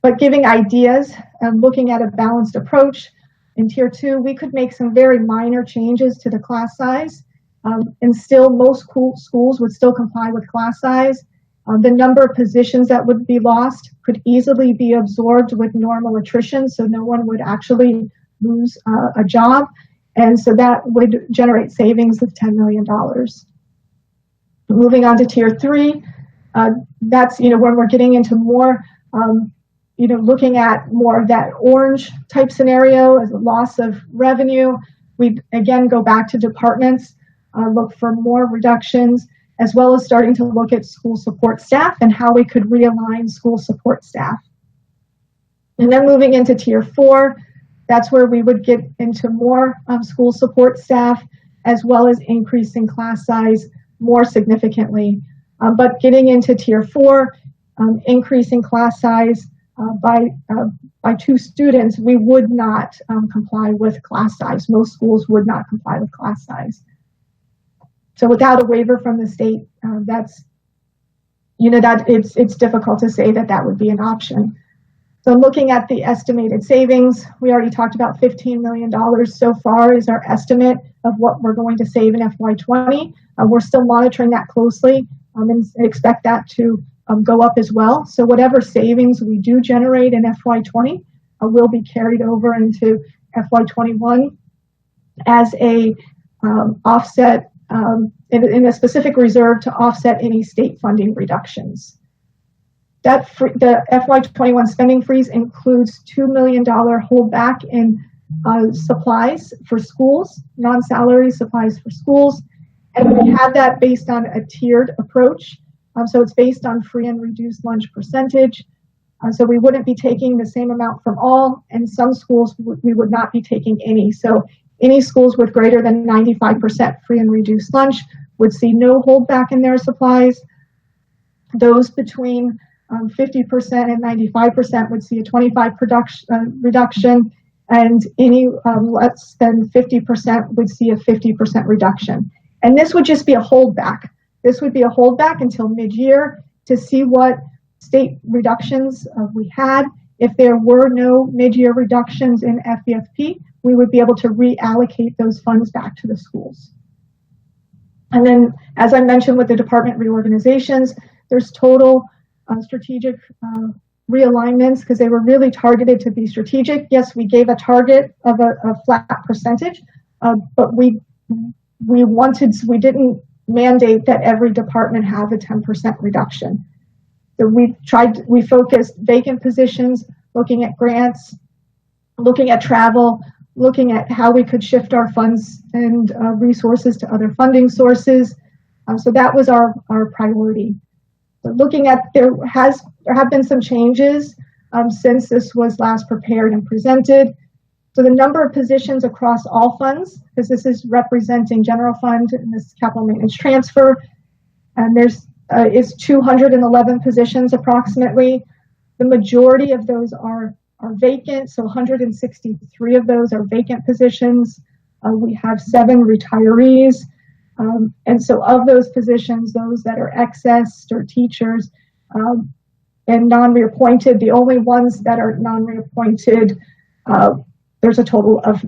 But giving ideas and looking at a balanced approach, in tier 2, we could make some very minor changes to the class size, and still most schools would still comply with class size. The number of positions that would be lost could easily be absorbed with normal attrition, so no one would actually lose a job. And so that would generate savings of $10 million. Moving on to tier 3, that's, when we're getting into more, looking at more of that orange type scenario as a loss of revenue. We again go back to departments, look for more reductions, as well as starting to look at school support staff and how we could realign school support staff. And then moving into tier 4, that's where we would get into more school support staff, as well as increasing class size more significantly. But getting into tier 4, increasing class size by 2 students, we would not comply with class size. Most schools would not comply with class size. So without a waiver from the state, that's, that it's difficult to say that that would be an option. So looking at the estimated savings, we already talked about $15 million so far is our estimate of what we're going to save in FY20. We're still monitoring that closely and expect that to go up as well. So whatever savings we do generate in FY20 will be carried over into FY21 as a offset in a specific reserve to offset any state funding reductions. The FY21 spending freeze includes $2 million holdback in supplies for schools, non-salary supplies for schools. And we have that based on a tiered approach. So it's based on free and reduced lunch percentage. So we wouldn't be taking the same amount from all, and some schools we would not be taking any. So any schools with greater than 95% free and reduced lunch would see no holdback in their supplies. Those between 50% and 95% would see a 25% reduction, and any less than 50% would see a 50% reduction. And this would just be a holdback. This would be a holdback until mid-year to see what state reductions we had. If there were no mid-year reductions in FEFP, we would be able to reallocate those funds back to the schools. And then, as I mentioned with the department reorganizations, there's total strategic realignments because they were really targeted to be strategic. Yes, we gave a target of a flat percentage, but we didn't mandate that every department have a 10% reduction. So we focused vacant positions, looking at grants, looking at travel, looking at how we could shift our funds and resources to other funding sources. So that was our priority. So looking at, there have been some changes since this was last prepared and presented. So the number of positions across all funds, because this is representing general fund and this capital maintenance transfer, and there's is 211 positions approximately. The majority of those are vacant, so 163 of those are vacant positions. We have 7 retirees. And so of those positions, those that are excess or teachers and non-reappointed, the only ones that are non-reappointed, there's a total of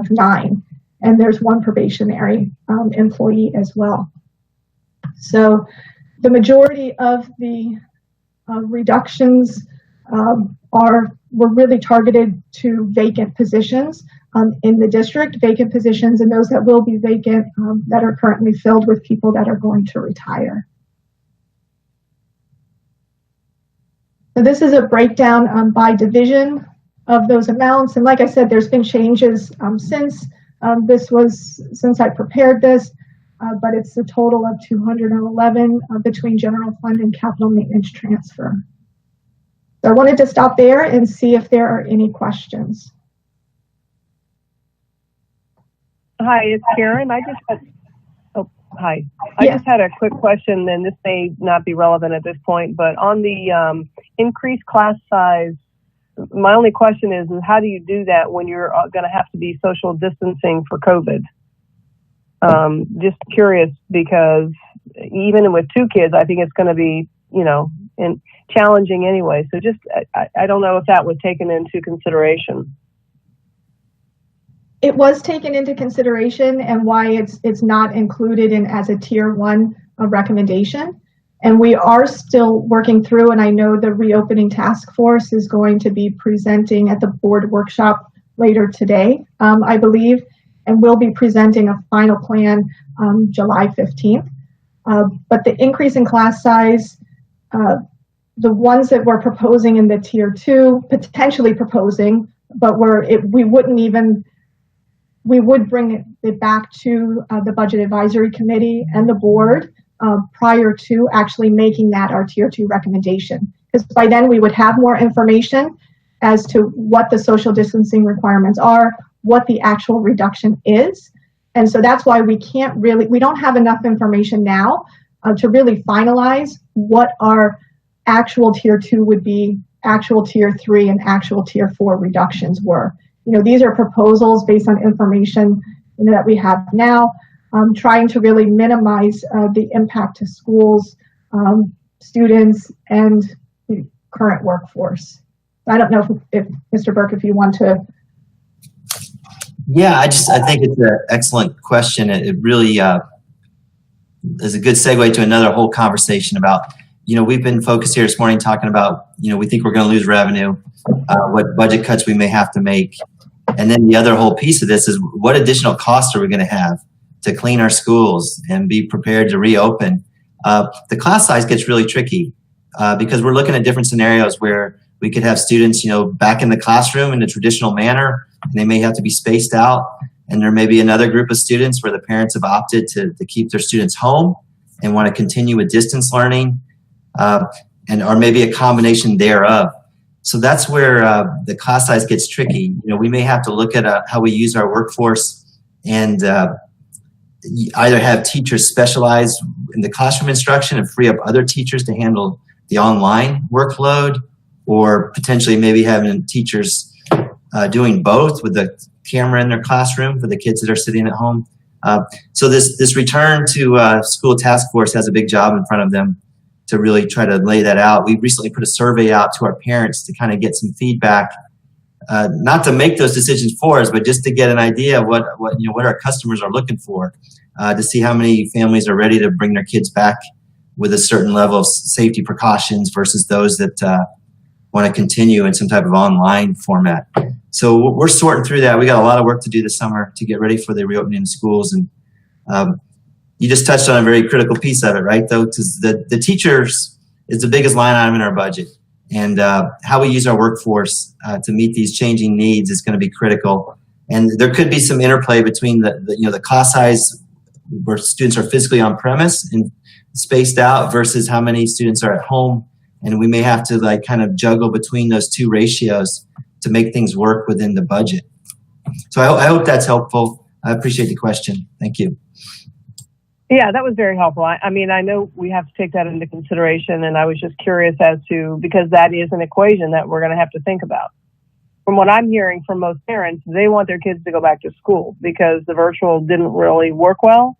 9. And there's 1 probationary employee as well. So the majority of the reductions were really targeted to vacant positions in the district, vacant positions and those that will be vacant that are currently filled with people that are going to retire. So this is a breakdown by division of those amounts. And like I said, there's been changes since I prepared this, but it's a total of 211 between general fund and capital maintenance transfer. So I wanted to stop there and see if there are any questions. Hi, it's Karen. I just had a quick question, and this may not be relevant at this point, but on the increased class size, my only question is how do you do that when you're going to have to be social distancing for COVID? Just curious, because even with 2 kids, I think it's going to be, challenging anyway. So just, I don't know if that was taken into consideration. It was taken into consideration, and why it's not included in as a tier 1 recommendation. And we are still working through, and I know the reopening task force is going to be presenting at the board workshop later today, I believe, and we'll be presenting a final plan July 15th. But the increase in class size, the ones that we're proposing in the tier 2, potentially proposing, but we would bring it back to the budget advisory committee and the board prior to actually making that our tier 2 recommendation. Because by then we would have more information as to what the social distancing requirements are, what the actual reduction is. And so that's why we don't have enough information now to really finalize what our actual tier 2 would be, actual tier 3 and actual tier 4 reductions were. These are proposals based on information that we have now, trying to really minimize the impact to schools, students, and the current workforce. I don't know if Mr. Burke, if you want to. Yeah, I think it's an excellent question. It really is a good segue to another whole conversation about, we've been focused here this morning talking about, we think we're going to lose revenue, what budget cuts we may have to make. And then the other whole piece of this is what additional costs are we going to have to clean our schools and be prepared to reopen. The class size gets really tricky because we're looking at different scenarios where we could have students, back in the classroom in a traditional manner, and they may have to be spaced out. And there may be another group of students where the parents have opted to keep their students home and want to continue with distance learning, or maybe a combination thereof. So that's where the class size gets tricky. We may have to look at how we use our workforce and either have teachers specialize in the classroom instruction and free up other teachers to handle the online workload, or potentially maybe having teachers doing both with the camera in their classroom for the kids that are sitting at home. So this return to school task force has a big job in front of them to really try to lay that out. We recently put a survey out to our parents to kind of get some feedback, not to make those decisions for us, but just to get an idea of what our customers are looking for, to see how many families are ready to bring their kids back with a certain level of safety precautions versus those that want to continue in some type of online format. So we're sorting through that. We got a lot of work to do this summer to get ready for the reopening of schools. And you just touched on a very critical piece of it, right? Though, because the teachers is the biggest line item in our budget. And how we use our workforce to meet these changing needs is going to be critical. And there could be some interplay between the class size where students are physically on premise and spaced out versus how many students are at home. And we may have to kind of juggle between those two ratios to make things work within the budget. So I hope that's helpful. I appreciate the question. Thank you. Yeah, that was very helpful. I mean, I know we have to take that into consideration, and I was just curious as to, because that is an equation that we're going to have to think about. From what I'm hearing from most parents, they want their kids to go back to school because the virtual didn't really work well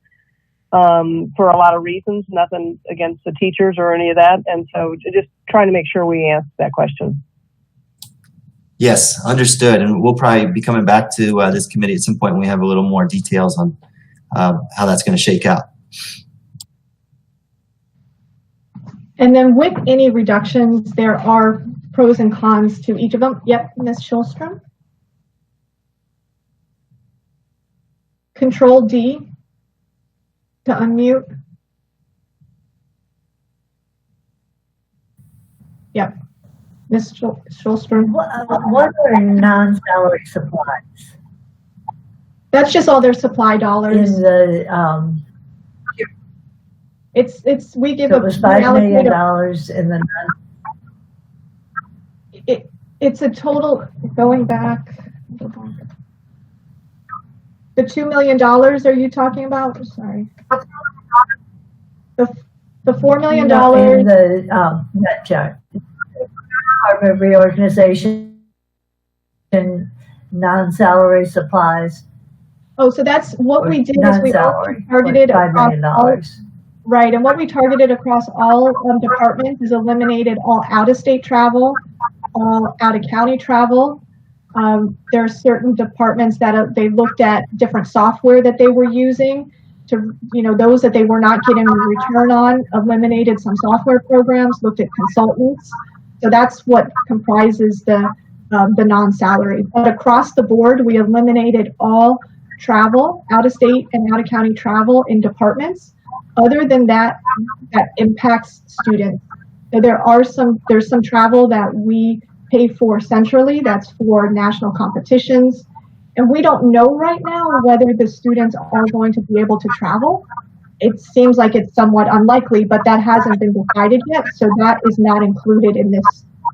for a lot of reasons, nothing against the teachers or any of that. And so just trying to make sure we answer that question. Yes, understood. And we'll probably be coming back to this committee at some point when we have a little more details on how that's going to shake out. And then with any reductions, there are pros and cons to each of them. Yep, Ms. Schulstrom. Control D to unmute. Yep, Ms. Schulstrom. What are non-salary supplies? That's just all their supply dollars. In the we give so it was $5 million in the it's a total going back. The $2 million are you talking about? Sorry. The $4 million. In the net check. Department reorganization, non-salary supplies. Oh, so that's what we did is we targeted $5 million. Right, and what we targeted across all departments is eliminated all out-of-state travel, all out-of-county travel. There are certain departments that they looked at different software that they were using, to, those that they were not getting a return on, eliminated some software programs, looked at consultants. So that's what comprises the non-salary. But across the board, we eliminated all travel, out-of-state and out-of-county travel in departments. Other than that, that impacts students. So there's some travel that we pay for centrally. That's for national competitions. And we don't know right now whether the students are going to be able to travel. It seems like it's somewhat unlikely, but that hasn't been decided yet. So that is not included in the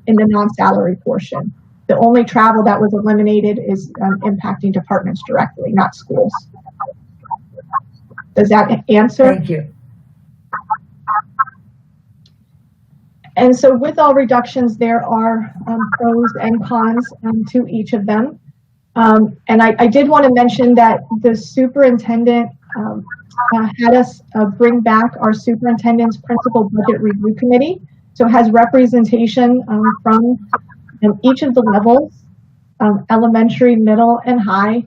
non-salary portion. The only travel that was eliminated is impacting departments directly, not schools. Does that answer? Thank you. And so with all reductions, there are pros and cons to each of them. And I did want to mention that the superintendent had us bring back our superintendent's principal budget review committee. So it has representation from each of the levels, elementary, middle, and high,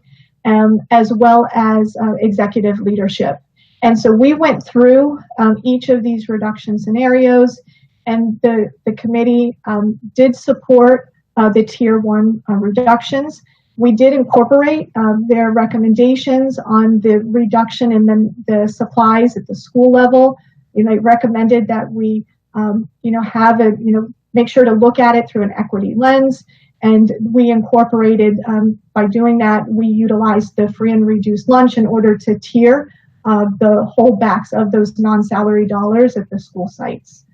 as well as executive leadership. And so we went through each of these reduction scenarios, and the committee did support the tier 1 reductions. We did incorporate their recommendations on the reduction in the supplies at the school level. They recommended that we, make sure to look at it through an equity lens. And we incorporated, by doing that, we utilized the free and reduced lunch in order to tier the holdbacks of those non-salary dollars at the school sites.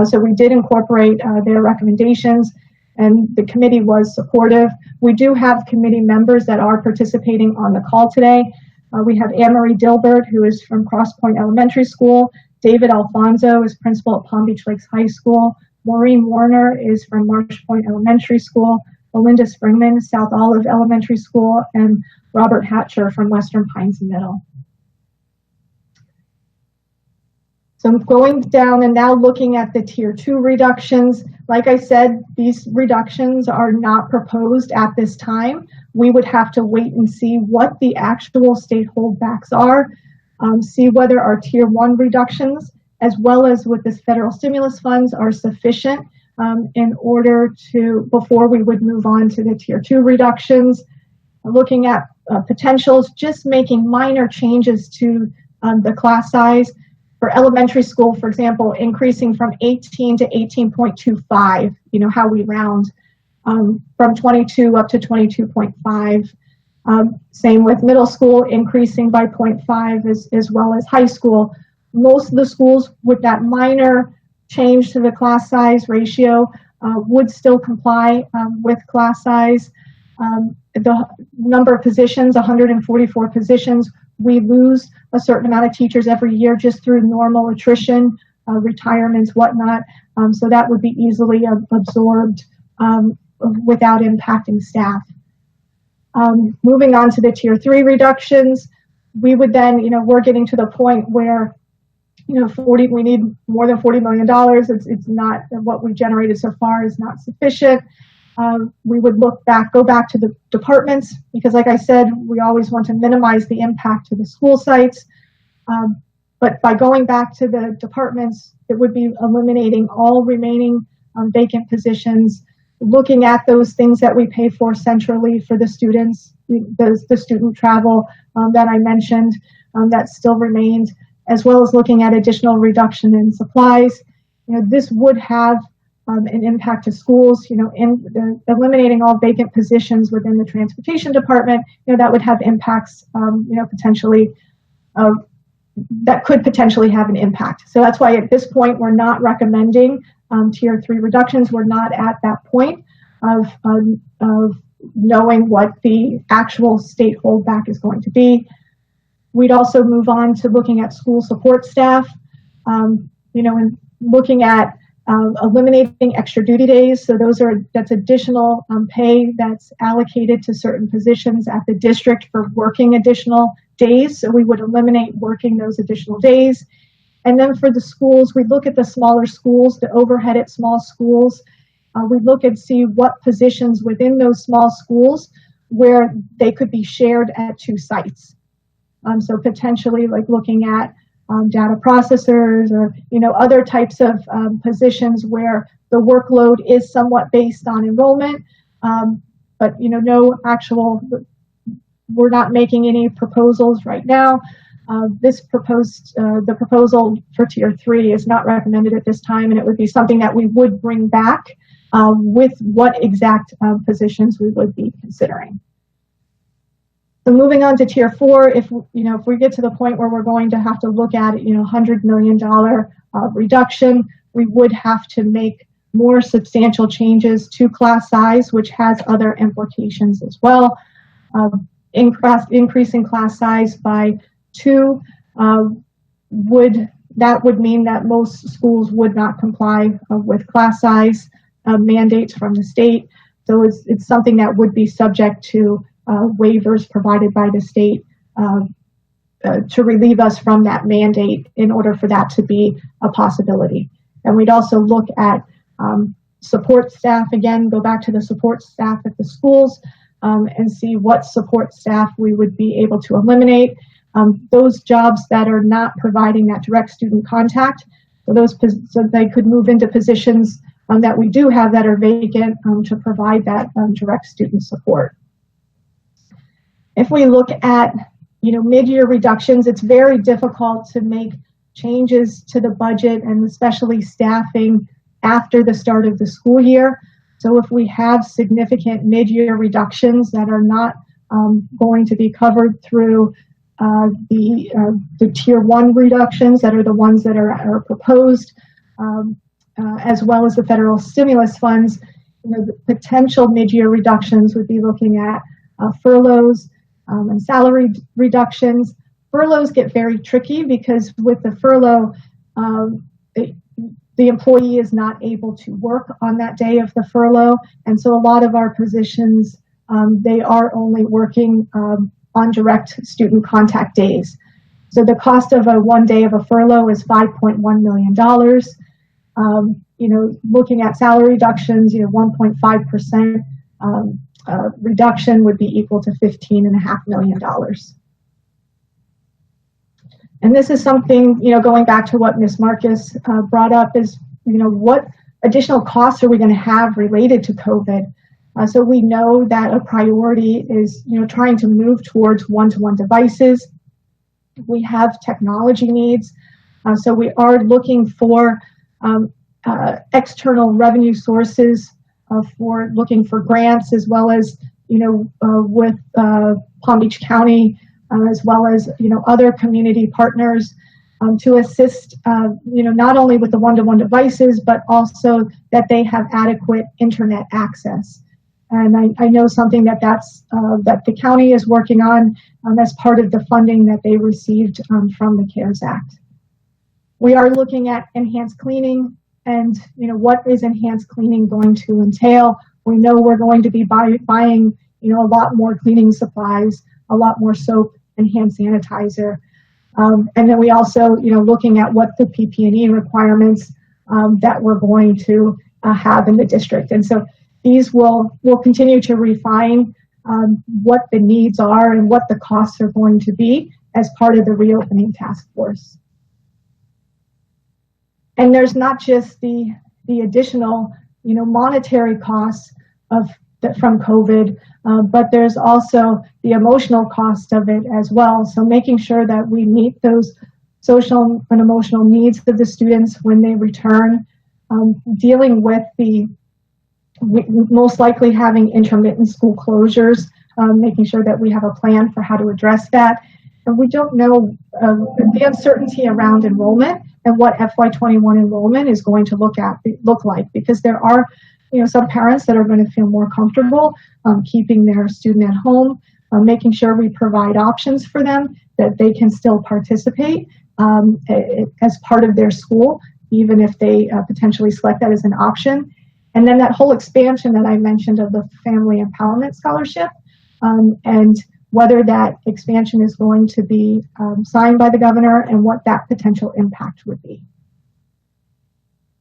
So we did incorporate their recommendations, and the committee was supportive. We do have committee members that are participating on the call today. We have Anne-Marie Dilbert, who is from Cross Point Elementary School. David Alfonso is principal at Palm Beach Lakes High School. Maureen Warner is from Marsh Point Elementary School. Belinda Springman, South Olive Elementary School, and Robert Hatcher from Western Pines Middle. So I'm going down and now looking at the tier 2 reductions. Like I said, these reductions are not proposed at this time. We would have to wait and see what the actual state holdbacks are, see whether our tier 1 reductions, as well as with this federal stimulus funds, are sufficient in order to, before we would move on to the tier 2 reductions. Looking at potentials, just making minor changes to the class size. For elementary school, for example, increasing from 18 to 18.25, how we round, from 22 up to 22.5. Same with middle school, increasing by 0.5 as well as high school. Most of the schools with that minor change to the class size ratio would still comply with class size. The number of positions, 144 positions, we lose a certain amount of teachers every year just through normal attrition, retirements, whatnot. So that would be easily absorbed without impacting staff. Moving on to the tier 3 reductions, we would then, we're getting to the point where, we need more than $40 million. It's not, what we generated so far is not sufficient. We would go back to the departments, because like I said, we always want to minimize the impact to the school sites. But by going back to the departments, it would be eliminating all remaining vacant positions, looking at those things that we pay for centrally for the students, the student travel that I mentioned that still remained, as well as looking at additional reduction in supplies. This would have an impact to schools, eliminating all vacant positions within the transportation department, that would have impacts, potentially, that could potentially have an impact. So that's why at this point, we're not recommending tier 3 reductions. We're not at that point of knowing what the actual state holdback is going to be. We'd also move on to looking at school support staff, and looking at eliminating extra duty days. So that's additional pay that's allocated to certain positions at the district for working additional days. So we would eliminate working those additional days. And then for the schools, we look at the smaller schools, the overhead at small schools. We look and see what positions within those small schools where they could be shared at 2 sites. So potentially like looking at data processors or, other types of positions where the workload is somewhat based on enrollment. But, no actual, we're not making any proposals right now. The proposal for Tier 3 is not recommended at this time, and it would be something that we would bring back with what exact positions we would be considering. So moving on to Tier 4, if we get to the point where we're going to have to look at $100 million reduction, we would have to make more substantial changes to class size, which has other implications as well. Increasing class size by 2 would mean that most schools would not comply with class size mandates from the state. So it's something that would be subject to waivers provided by the state to relieve us from that mandate in order for that to be a possibility. And we'd also look at support staff, again, go back to the support staff at the schools and see what support staff we would be able to eliminate. Those jobs that are not providing that direct student contact, so they could move into positions that we do have that are vacant to provide that direct student support. If we look at mid-year reductions, it's very difficult to make changes to the budget and especially staffing after the start of the school year. So if we have significant mid-year reductions that are not going to be covered through the Tier 1 reductions that are the ones that are proposed, as well as the federal stimulus funds, the potential mid-year reductions would be looking at furloughs and salary reductions. Furloughs get very tricky because with the furlough, the employee is not able to work on that day of the furlough. And so a lot of our positions, they are only working on direct student contact days. So the cost of one day of a furlough is $5.1 million. Looking at salary reductions, 1.5% reduction would be equal to $15.5 million. And this is something, going back to what Ms. Marcus brought up is, what additional costs are we going to have related to COVID? So we know that a priority is, trying to move towards one-to-one devices. We have technology needs. So we are looking for external revenue sources for looking for grants, as well as, with Palm Beach County, as well as, other community partners to assist, not only with the one-to-one devices, but also that they have adequate internet access. And I know something that the county is working on as part of the funding that they received from the CARES Act. We are looking at enhanced cleaning and, what is enhanced cleaning going to entail? We know we're going to be buying, a lot more cleaning supplies, a lot more soap and hand sanitizer. And then we also, looking at what the PP&E requirements that we're going to have in the district. And so these will continue to refine what the needs are and what the costs are going to be as part of the reopening task force. And there's not just the additional, monetary costs from COVID, but there's also the emotional cost of it as well. So making sure that we meet those social and emotional needs of the students when they return, dealing with most likely having intermittent school closures, making sure that we have a plan for how to address that. And we don't know the uncertainty around enrollment and what FY21 enrollment is going to look like, because there are some parents that are going to feel more comfortable keeping their student at home, making sure we provide options for them that they can still participate as part of their school, even if they potentially select that as an option. And then that whole expansion that I mentioned of the Family Empowerment Scholarship, and whether that expansion is going to be signed by the governor and what that potential impact would be.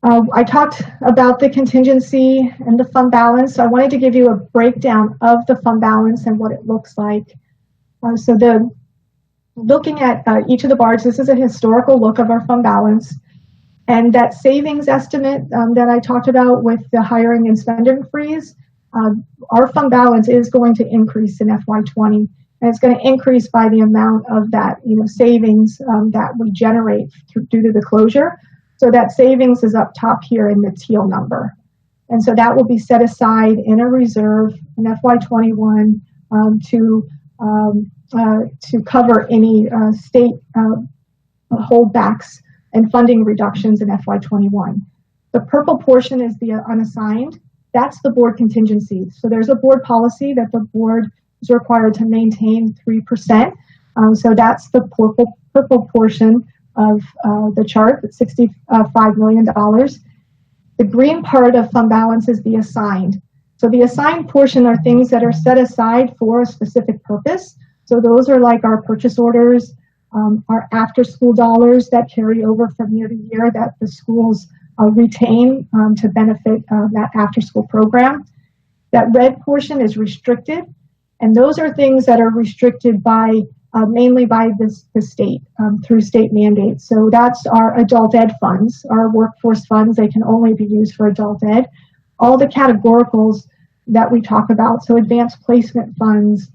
I talked about the contingency and the fund balance. So I wanted to give you a breakdown of the fund balance and what it looks like. So looking at each of the bars, this is a historical look of our fund balance. And that savings estimate that I talked about with the hiring and spending freeze, our fund balance is going to increase in FY20. And it's going to increase by the amount of that, savings that we generate due to the closure. So that savings is up top here in the teal number. And so that will be set aside in a reserve in FY21 to cover any state holdbacks and funding reductions in FY21. The purple portion is the unassigned. That's the board contingency. So there's a board policy that the board is required to maintain 3%. So that's the purple portion of the chart at $65 million. The green part of fund balance is the assigned. So the assigned portion are things that are set aside for a specific purpose. So those are like our purchase orders, our after-school dollars that carry over from year to year that the schools retain to benefit that after-school program. That red portion is restricted, and those are things that are restricted by mainly by the state through state mandates. So that's our adult ed funds, our workforce funds. They can only be used for adult ed. All the categoricals that we talk about, so advanced placement funds,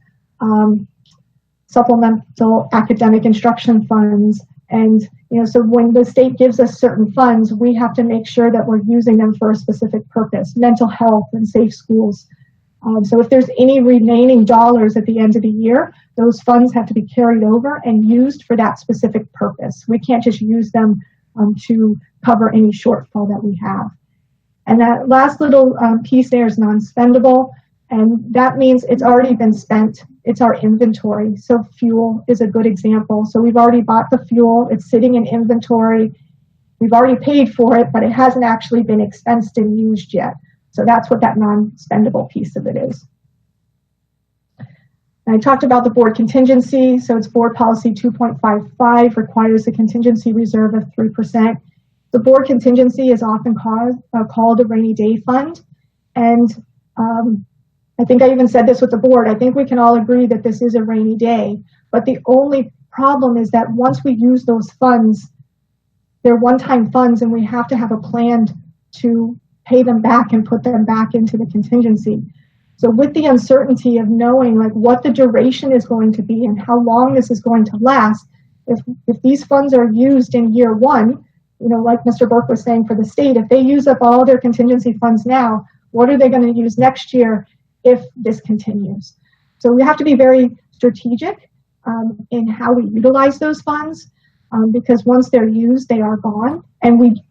supplemental academic instruction funds, and so when the state gives us certain funds, we have to make sure that we're using them for a specific purpose, mental health and safe schools. So if there's any remaining dollars at the end of the year, those funds have to be carried over and used for that specific purpose. We can't just use them to cover any shortfall that we have. And that last little piece there is non-spendable, and that means it's already been spent. It's our inventory. So fuel is a good example. So we've already bought the fuel. It's sitting in inventory. We've already paid for it, but it hasn't actually been expensed and used yet. So that's what that non-spendable piece of it is. And I talked about the board contingency. So it's board policy 2.55 requires a contingency reserve of 3%. The board contingency is often called a rainy day fund. And I think I even said this with the board. I think we can all agree that this is a rainy day. But the only problem is that once we use those funds, they're one-time funds, and we have to have a plan to pay them back and put them back into the contingency. So with the uncertainty of knowing like what the duration is going to be and how long this is going to last, if these funds are used in year one, like Mr. Burke was saying for the state, if they use up all their contingency funds now, what are they going to use next year if this continues? So we have to be very strategic in how we utilize those funds because once they're used, they are gone. And we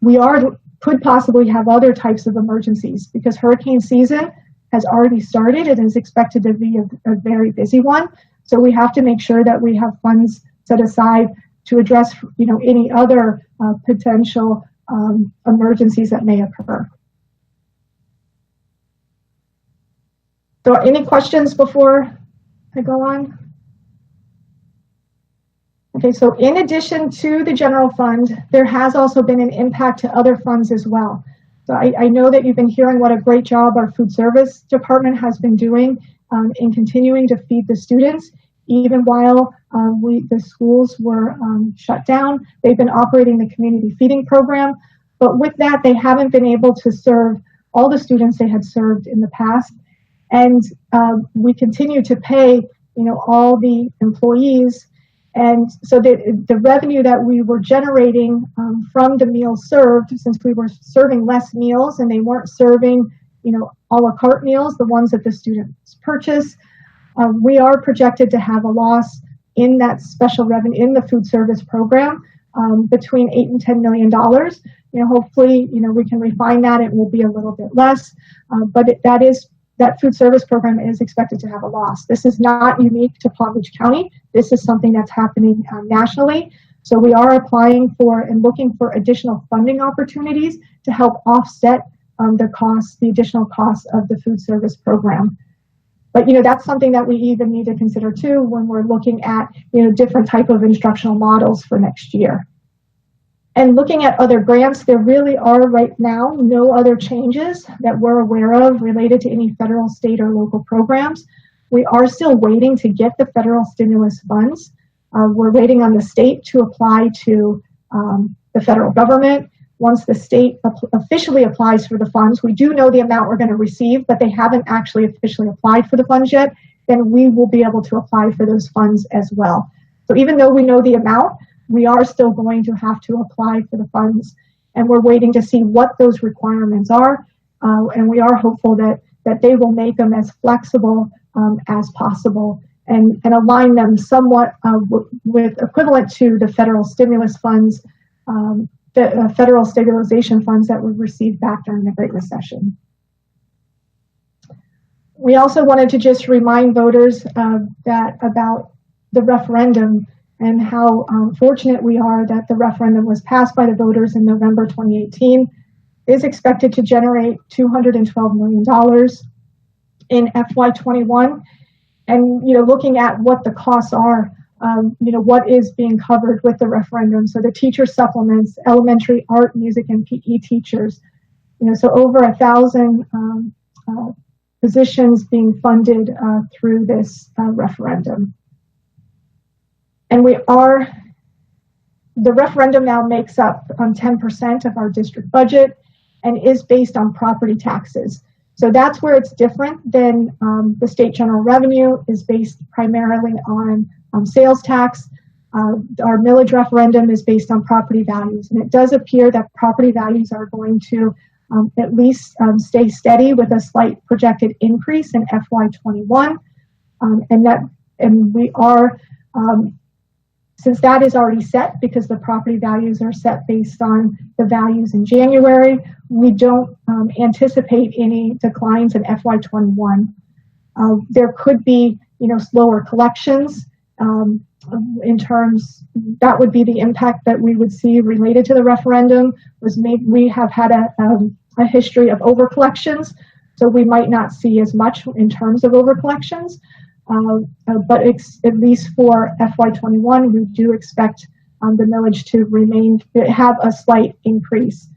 could possibly have other types of emergencies because hurricane season has already started and is expected to be a very busy one. So we have to make sure that we have funds set aside to address, any other potential emergencies that may occur. So any questions before I go on? Okay, so in addition to the general fund, there has also been an impact to other funds as well. So I know that you've been hearing what a great job our food service department has been doing in continuing to feed the students. Even while the schools were shut down, they've been operating the community feeding program. But with that, they haven't been able to serve all the students they had served in the past. And we continue to pay, all the employees. And so the revenue that we were generating from the meals served, since we were serving less meals and they weren't serving, a la carte meals, the ones that the students purchase, we are projected to have a loss in that special revenue in the food service program between $8 and $10 million. Hopefully, we can refine that. It will be a little bit less, but that food service program is expected to have a loss. This is not unique to Palm Beach County. This is something that's happening nationally. So we are applying for and looking for additional funding opportunities to help offset the additional costs of the food service program. But, that's something that we even need to consider too when we're looking at, different type of instructional models for next year. And looking at other grants, there really are right now no other changes that we're aware of related to any federal, state, or local programs. We are still waiting to get the federal stimulus funds. We're waiting on the state to apply to the federal government. Once the state officially applies for the funds, we do know the amount we're going to receive, but they haven't actually officially applied for the funds yet, then we will be able to apply for those funds as well. So even though we know the amount, we are still going to have to apply for the funds, and we're waiting to see what those requirements are, and we are hopeful that they will make them as flexible as possible and align them somewhat with equivalent to the federal stimulus funds, the federal stabilization funds that we received back during the Great Recession. We also wanted to just remind voters about the referendum and how fortunate we are that the referendum was passed by the voters in November 2018. It is expected to generate $212 million in FY21. And, looking at what the costs are, what is being covered with the referendum. So the teacher supplements, elementary art, music, and PE teachers, so over 1,000 positions being funded through this referendum. And the referendum now makes up 10% of our district budget and is based on property taxes. So that's where it's different than the state general revenue is based primarily on sales tax. Our millage referendum is based on property values. And it does appear that property values are going to at least stay steady with a slight projected increase in FY21. And we are, since that is already set because the property values are set based on the values in January, we don't anticipate any declines in FY21. There could be, slower collections in terms, that would be the impact that we would see related to the referendum. We have had a history of over collections, so we might not see as much in terms of over collections. But at least for FY21, we do expect the millage to have a slight increase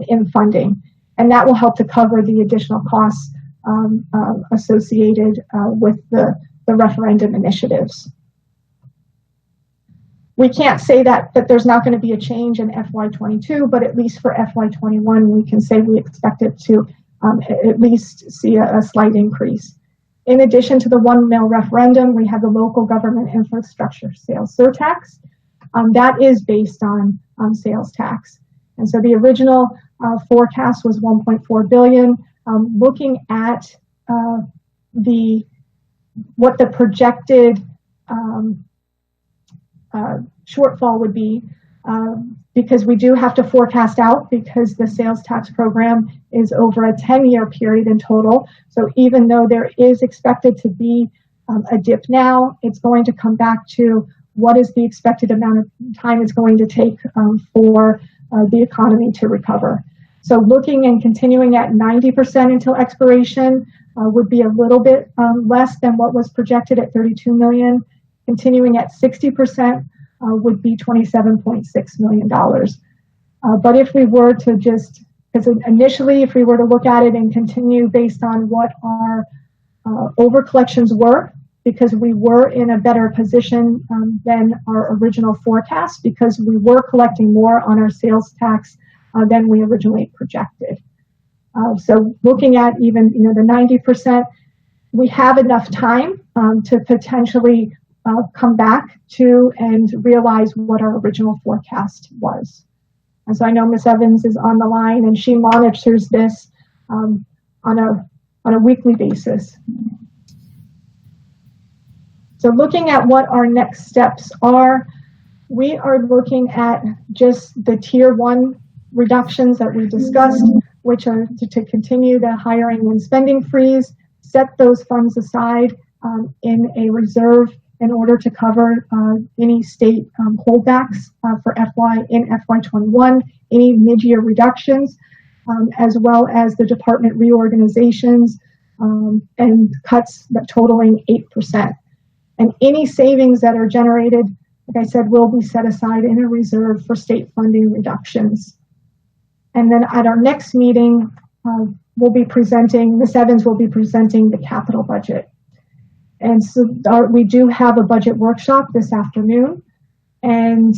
in funding, and that will help to cover the additional costs associated with the referendum initiatives. We can't say that there's not going to be a change in FY22, but at least for FY21, we can say we expect it to at least see a slight increase. In addition to the 1 mil referendum, we have the local government infrastructure sales surtax. That is based on sales tax. And so the original forecast was 1.4 billion. Looking at what the projected shortfall would be, because we do have to forecast out because the sales tax program is over a 10-year period in total. So even though there is expected to be a dip now, it's going to come back to what is the expected amount of time it's going to take for the economy to recover. So looking and continuing at 90% until expiration would be a little bit less than what was projected at 32 million. Continuing at 60% would be $27.6 million. But if we were to just, because initially if we were to look at it and continue based on what our over collections were, because we were in a better position than our original forecast, because we were collecting more on our sales tax than we originally projected. So looking at even the 90%, we have enough time to potentially come back to and realize what our original forecast was. And so I know Ms. Evans is on the line and she monitors this on a weekly basis. So looking at what our next steps are, we are looking at just the tier 1 reductions that we discussed, which are to continue the hiring and spending freeze, set those funds aside in a reserve in order to cover any state holdbacks for FY21, any mid-year reductions, as well as the department reorganizations and cuts that totaling 8%. And any savings that are generated, like I said, will be set aside in a reserve for state funding reductions. And then at our next meeting, we'll be presenting, Ms. Evans will be presenting the capital budget. And so we do have a budget workshop this afternoon. and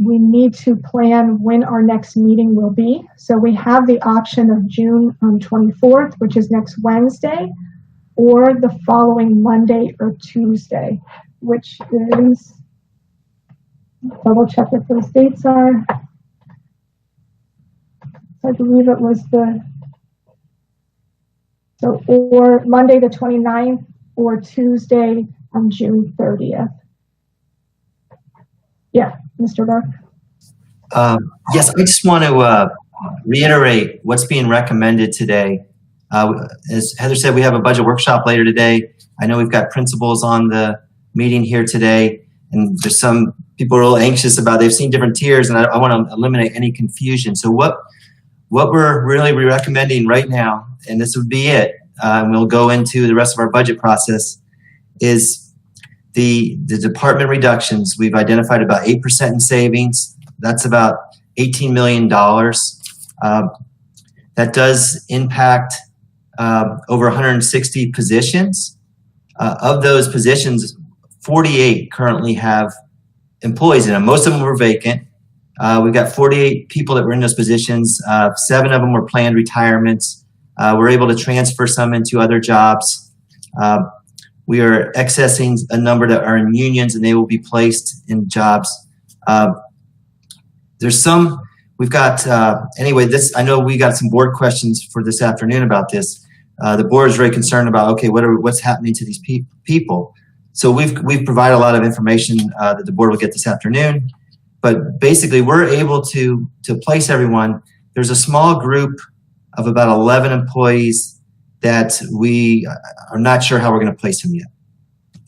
we need to plan when our next meeting will be. So we have the option of June 24th, which is next Wednesday, or the following Monday or Tuesday, which is, double check what those dates are. I believe it was or Monday the 29th or Tuesday on June 30th. Yeah, Mr. Burke. Yes, I just want to reiterate what's being recommended today. As Heather said, we have a budget workshop later today. I know we've got principals on the meeting here today, and there's some people are a little anxious about, they've seen different tiers, and I want to eliminate any confusion. So what we're really recommending right now, and this would be it, and we'll go into the rest of our budget process, is the department reductions. We've identified about 8% in savings. That's about $18 million. That does impact over 160 positions. Of those positions, 48 currently have employees in them. Most of them were vacant. We've got 48 people that were in those positions. 7 of them were planned retirements. We're able to transfer some into other jobs. We are accessing a number that are in unions, and they will be placed in jobs. There's some, we've got, anyway, this, I know we got some board questions for this afternoon about this. The board is very concerned about, okay, what's happening to these people? So we've provided a lot of information that the board will get this afternoon. But basically, we're able to place everyone. There's a small group of about 11 employees that we are not sure how we're going to place them yet.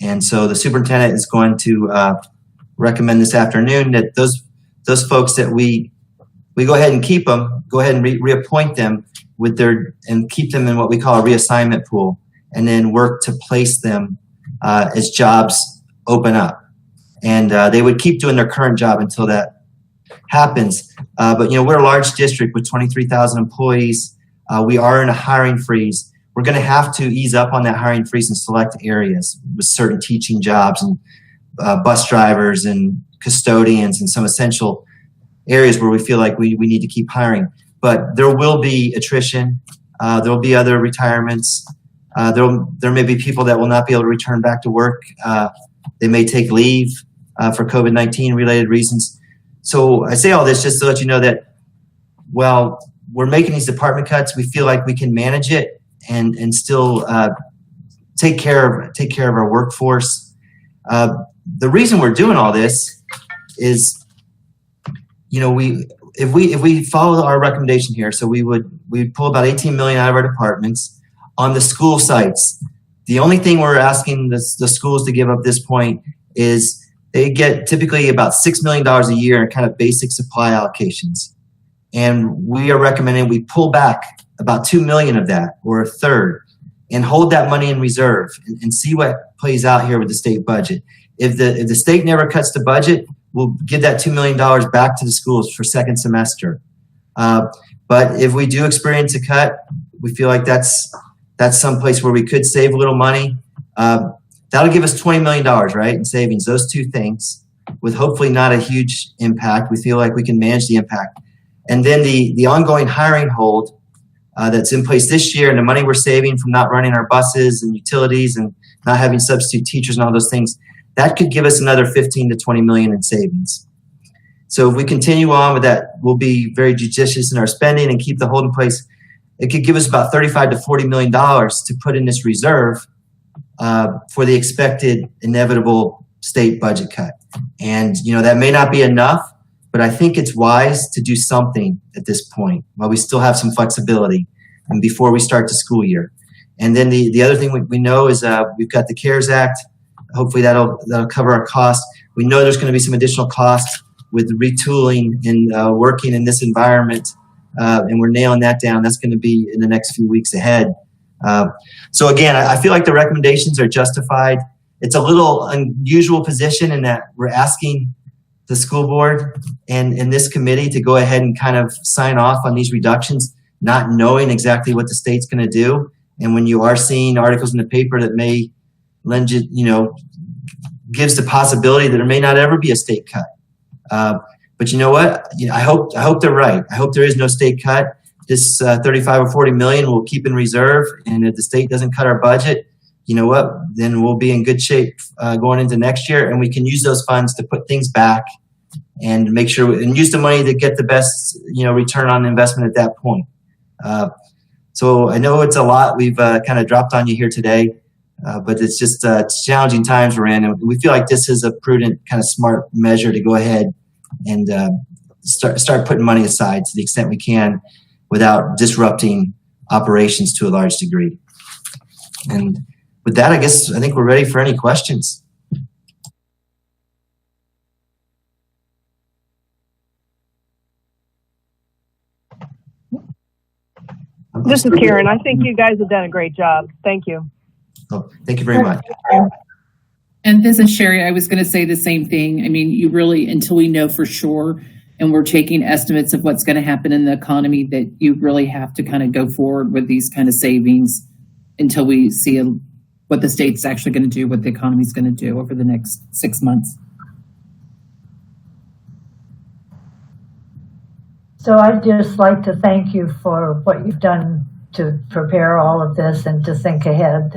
And so the superintendent is going to recommend this afternoon that those folks that we go ahead and keep them, go ahead and reappoint them with and keep them in what we call a reassignment pool, and then work to place them as jobs open up. And they would keep doing their current job until that happens. But we're a large district with 23,000 employees. We are in a hiring freeze. We're going to have to ease up on that hiring freeze in select areas with certain teaching jobs and bus drivers and custodians and some essential areas where we feel like we need to keep hiring. But there will be attrition. There will be other retirements. There may be people that will not be able to return back to work. They may take leave for COVID-19 related reasons. So I say all this just to let you know that, well, we're making these department cuts. We feel like we can manage it and still take care of our workforce. The reason we're doing all this is, if we follow our recommendation here, so we'd pull about 18 million out of our departments on the school sites. The only thing we're asking the schools to give up at this point is they get typically about $6 million a year in kind of basic supply allocations. And we are recommending we pull back about 2 million of that, or a third, and hold that money in reserve and see what plays out here with the state budget. If the state never cuts the budget, we'll give that $2 million back to the schools for second semester. But if we do experience a cut, we feel like that's some place where we could save a little money. That'll give us $20 million, right, in savings, those two things, with hopefully not a huge impact. We feel like we can manage the impact. And then the ongoing hiring hold that's in place this year, and the money we're saving from not running our buses and utilities and not having substitute teachers and all those things, that could give us another 15 to 20 million in savings. So if we continue on with that, we'll be very judicious in our spending and keep the hold in place. It could give us about $35 to $40 million to put in this reserve for the expected inevitable state budget cut. And, that may not be enough, but I think it's wise to do something at this point while we still have some flexibility and before we start the school year. And then the other thing we know is we've got the CARES Act. Hopefully that'll cover our costs. We know there's going to be some additional costs with retooling and working in this environment, and we're nailing that down. That's going to be in the next few weeks ahead. So again, I feel like the recommendations are justified. It's a little unusual position in that we're asking the school board and this committee to go ahead and kind of sign off on these reductions, not knowing exactly what the state's going to do. And when you are seeing articles in the paper that may lend you, gives the possibility that there may not ever be a state cut. But you know what? I hope they're right. I hope there is no state cut. This 35 or 40 million we'll keep in reserve, and if the state doesn't cut our budget, you know what? Then we'll be in good shape going into next year, and we can use those funds to put things back and make sure and use the money to get the best return on investment at that point. So I know it's a lot we've kind of dropped on you here today, but it's just it's challenging times we're in, and we feel like this is a prudent, kind of smart measure to go ahead and start putting money aside to the extent we can without disrupting operations to a large degree. And with that, I think we're ready for any questions. This is Karen. I think you guys have done a great job. Thank you. Oh, thank you very much. And this is Sherry. I was going to say the same thing. I mean, you really, until we know for sure, and we're taking estimates of what's going to happen in the economy, that you really have to kind of go forward with these kind of savings until we see what the state's actually going to do, what the economy's going to do over the next 6 months. So I'd just like to thank you for what you've done to prepare all of this and to think ahead.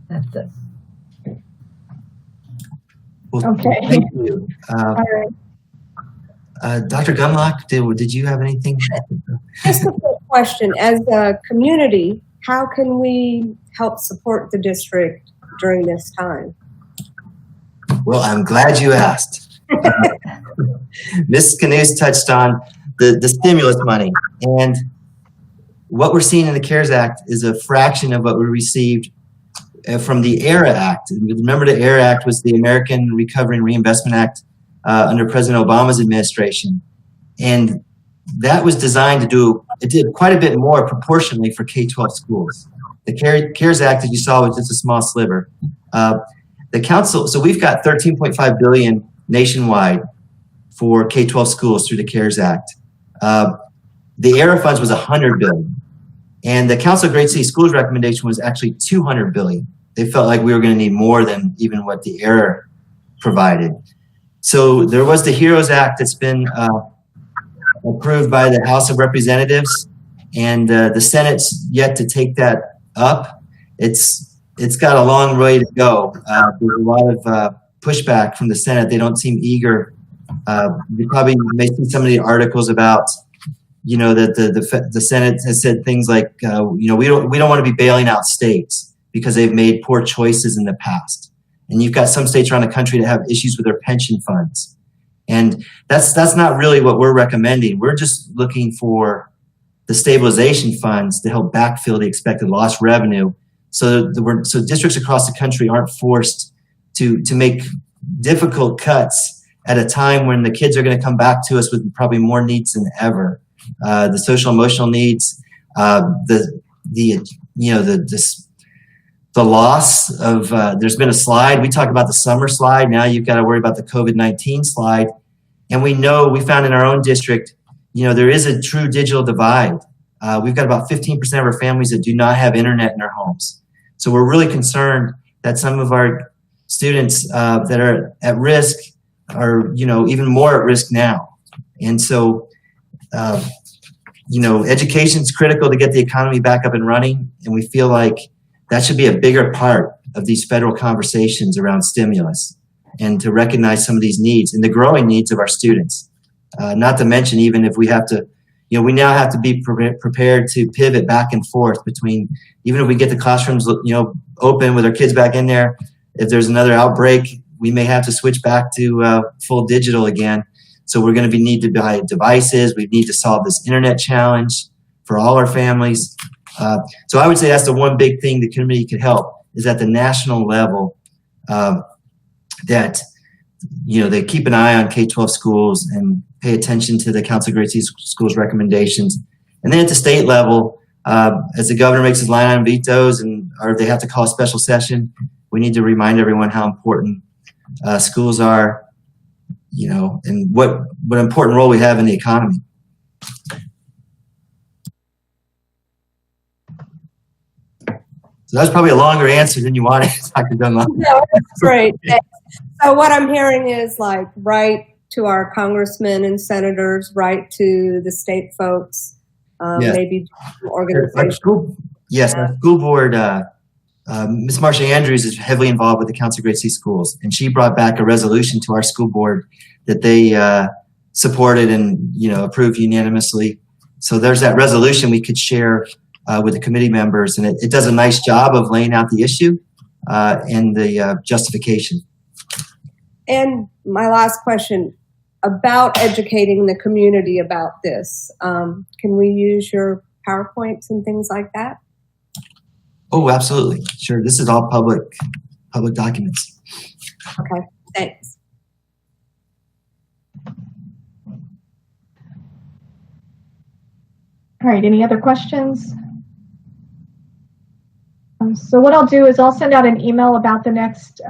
That's it. Well, Okay. thank you. All right. Dr. Gunlock, did you have anything? Just a quick question. As a community, how can we help support the district during this time? Well, I'm glad you asked. Ms. Canoes touched on the stimulus money, and what we're seeing in the CARES Act is a fraction of what we received from the ARA Act. And remember, the ARA Act was the American Recovery and Reinvestment Act under President Obama's administration, and that was designed to it did quite a bit more proportionally for K-12 schools. The CARES Act that you saw was just a small sliver. The council, so we've got $13.5 billion nationwide for K-12 schools through the CARES Act. The ARA funds was $100 billion, and the Council of Great City Schools recommendation was actually $200 billion. They felt like we were going to need more than even what the ARA provided. So there was the HEROES Act that's been approved by the House of Representatives, and the Senate's yet to take that up. It's got a long way to go. There's a lot of pushback from the Senate. They don't seem eager. You probably may see some of the articles about, that the Senate has said things like, we don't want to be bailing out states because they've made poor choices in the past. And you've got some states around the country that have issues with their pension funds. And that's not really what we're recommending. We're just looking for the stabilization funds to help backfill the expected lost revenue so districts across the country aren't forced to make difficult cuts at a time when the kids are going to come back to us with probably more needs than ever. The social emotional needs, the loss of, there's been a slide. We talk about the summer slide. Now you've got to worry about the COVID-19 slide. And we found in our own district, there is a true digital divide. We've got about 15% of our families that do not have internet in their homes. So we're really concerned that some of our students that are at risk are, even more at risk now. And so, education is critical to get the economy back up and running. And we feel like that should be a bigger part of these federal conversations around stimulus, and to recognize some of these needs and the growing needs of our students. Not to mention, even if we have to, we now have to be prepared to pivot back and forth between, even if we get the classrooms, open with our kids back in there, if there's another outbreak, we may have to switch back to full digital again. So we're going to need to buy devices. We need to solve this internet challenge for all our families. So I would say that's the one big thing the community could help, is at the national level, that they keep an eye on K-12 schools and pay attention to the Council of Great City Schools recommendations. And then at the state level, as the governor makes his line item vetoes or they have to call a special session, we need to remind everyone how important schools are, and what important role we have in the economy. So that was probably a longer answer than you wanted, Dr. Dunlop. No, that's great. Thanks. So what I'm hearing is like write to our congressmen and senators, write to the state folks, Yes. maybe organizations. Our school board, Ms. Marcia Andrews is heavily involved with the Council of Great Sea Schools, and she brought back a resolution to our school board that they supported and approved unanimously. So there's that resolution we could share with the committee members, and it does a nice job of laying out the issue and the justification. And my last question about educating the community about this. Can we use your PowerPoints and things like that? Oh, absolutely. Sure. This is all public documents. Okay, thanks. All right, any other questions? So what I'll do is I'll send out an email about the next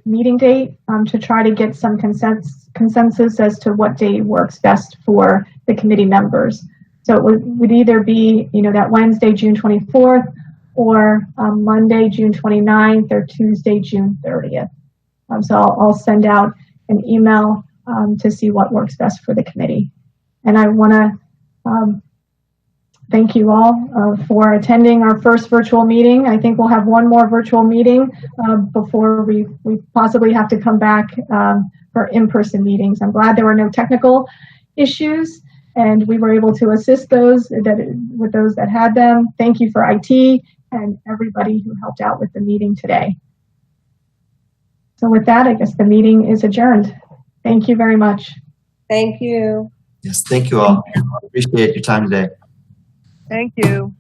meeting date to try to get some consensus as to what day works best for the committee members. So it would either be, that Wednesday, June 24th, or Monday, June 29th, or Tuesday, June 30th. So I'll send out an email to see what works best for the committee. And I want to thank you all for attending our first virtual meeting. I think we'll have one more virtual meeting before we possibly have to come back for in-person meetings. I'm glad there were no technical issues, and we were able to assist those that had them. Thank you for IT and everybody who helped out with the meeting today. So with that, I guess the meeting is adjourned. Thank you very much. Thank you. Yes, thank you all. Appreciate your time today. Thank you.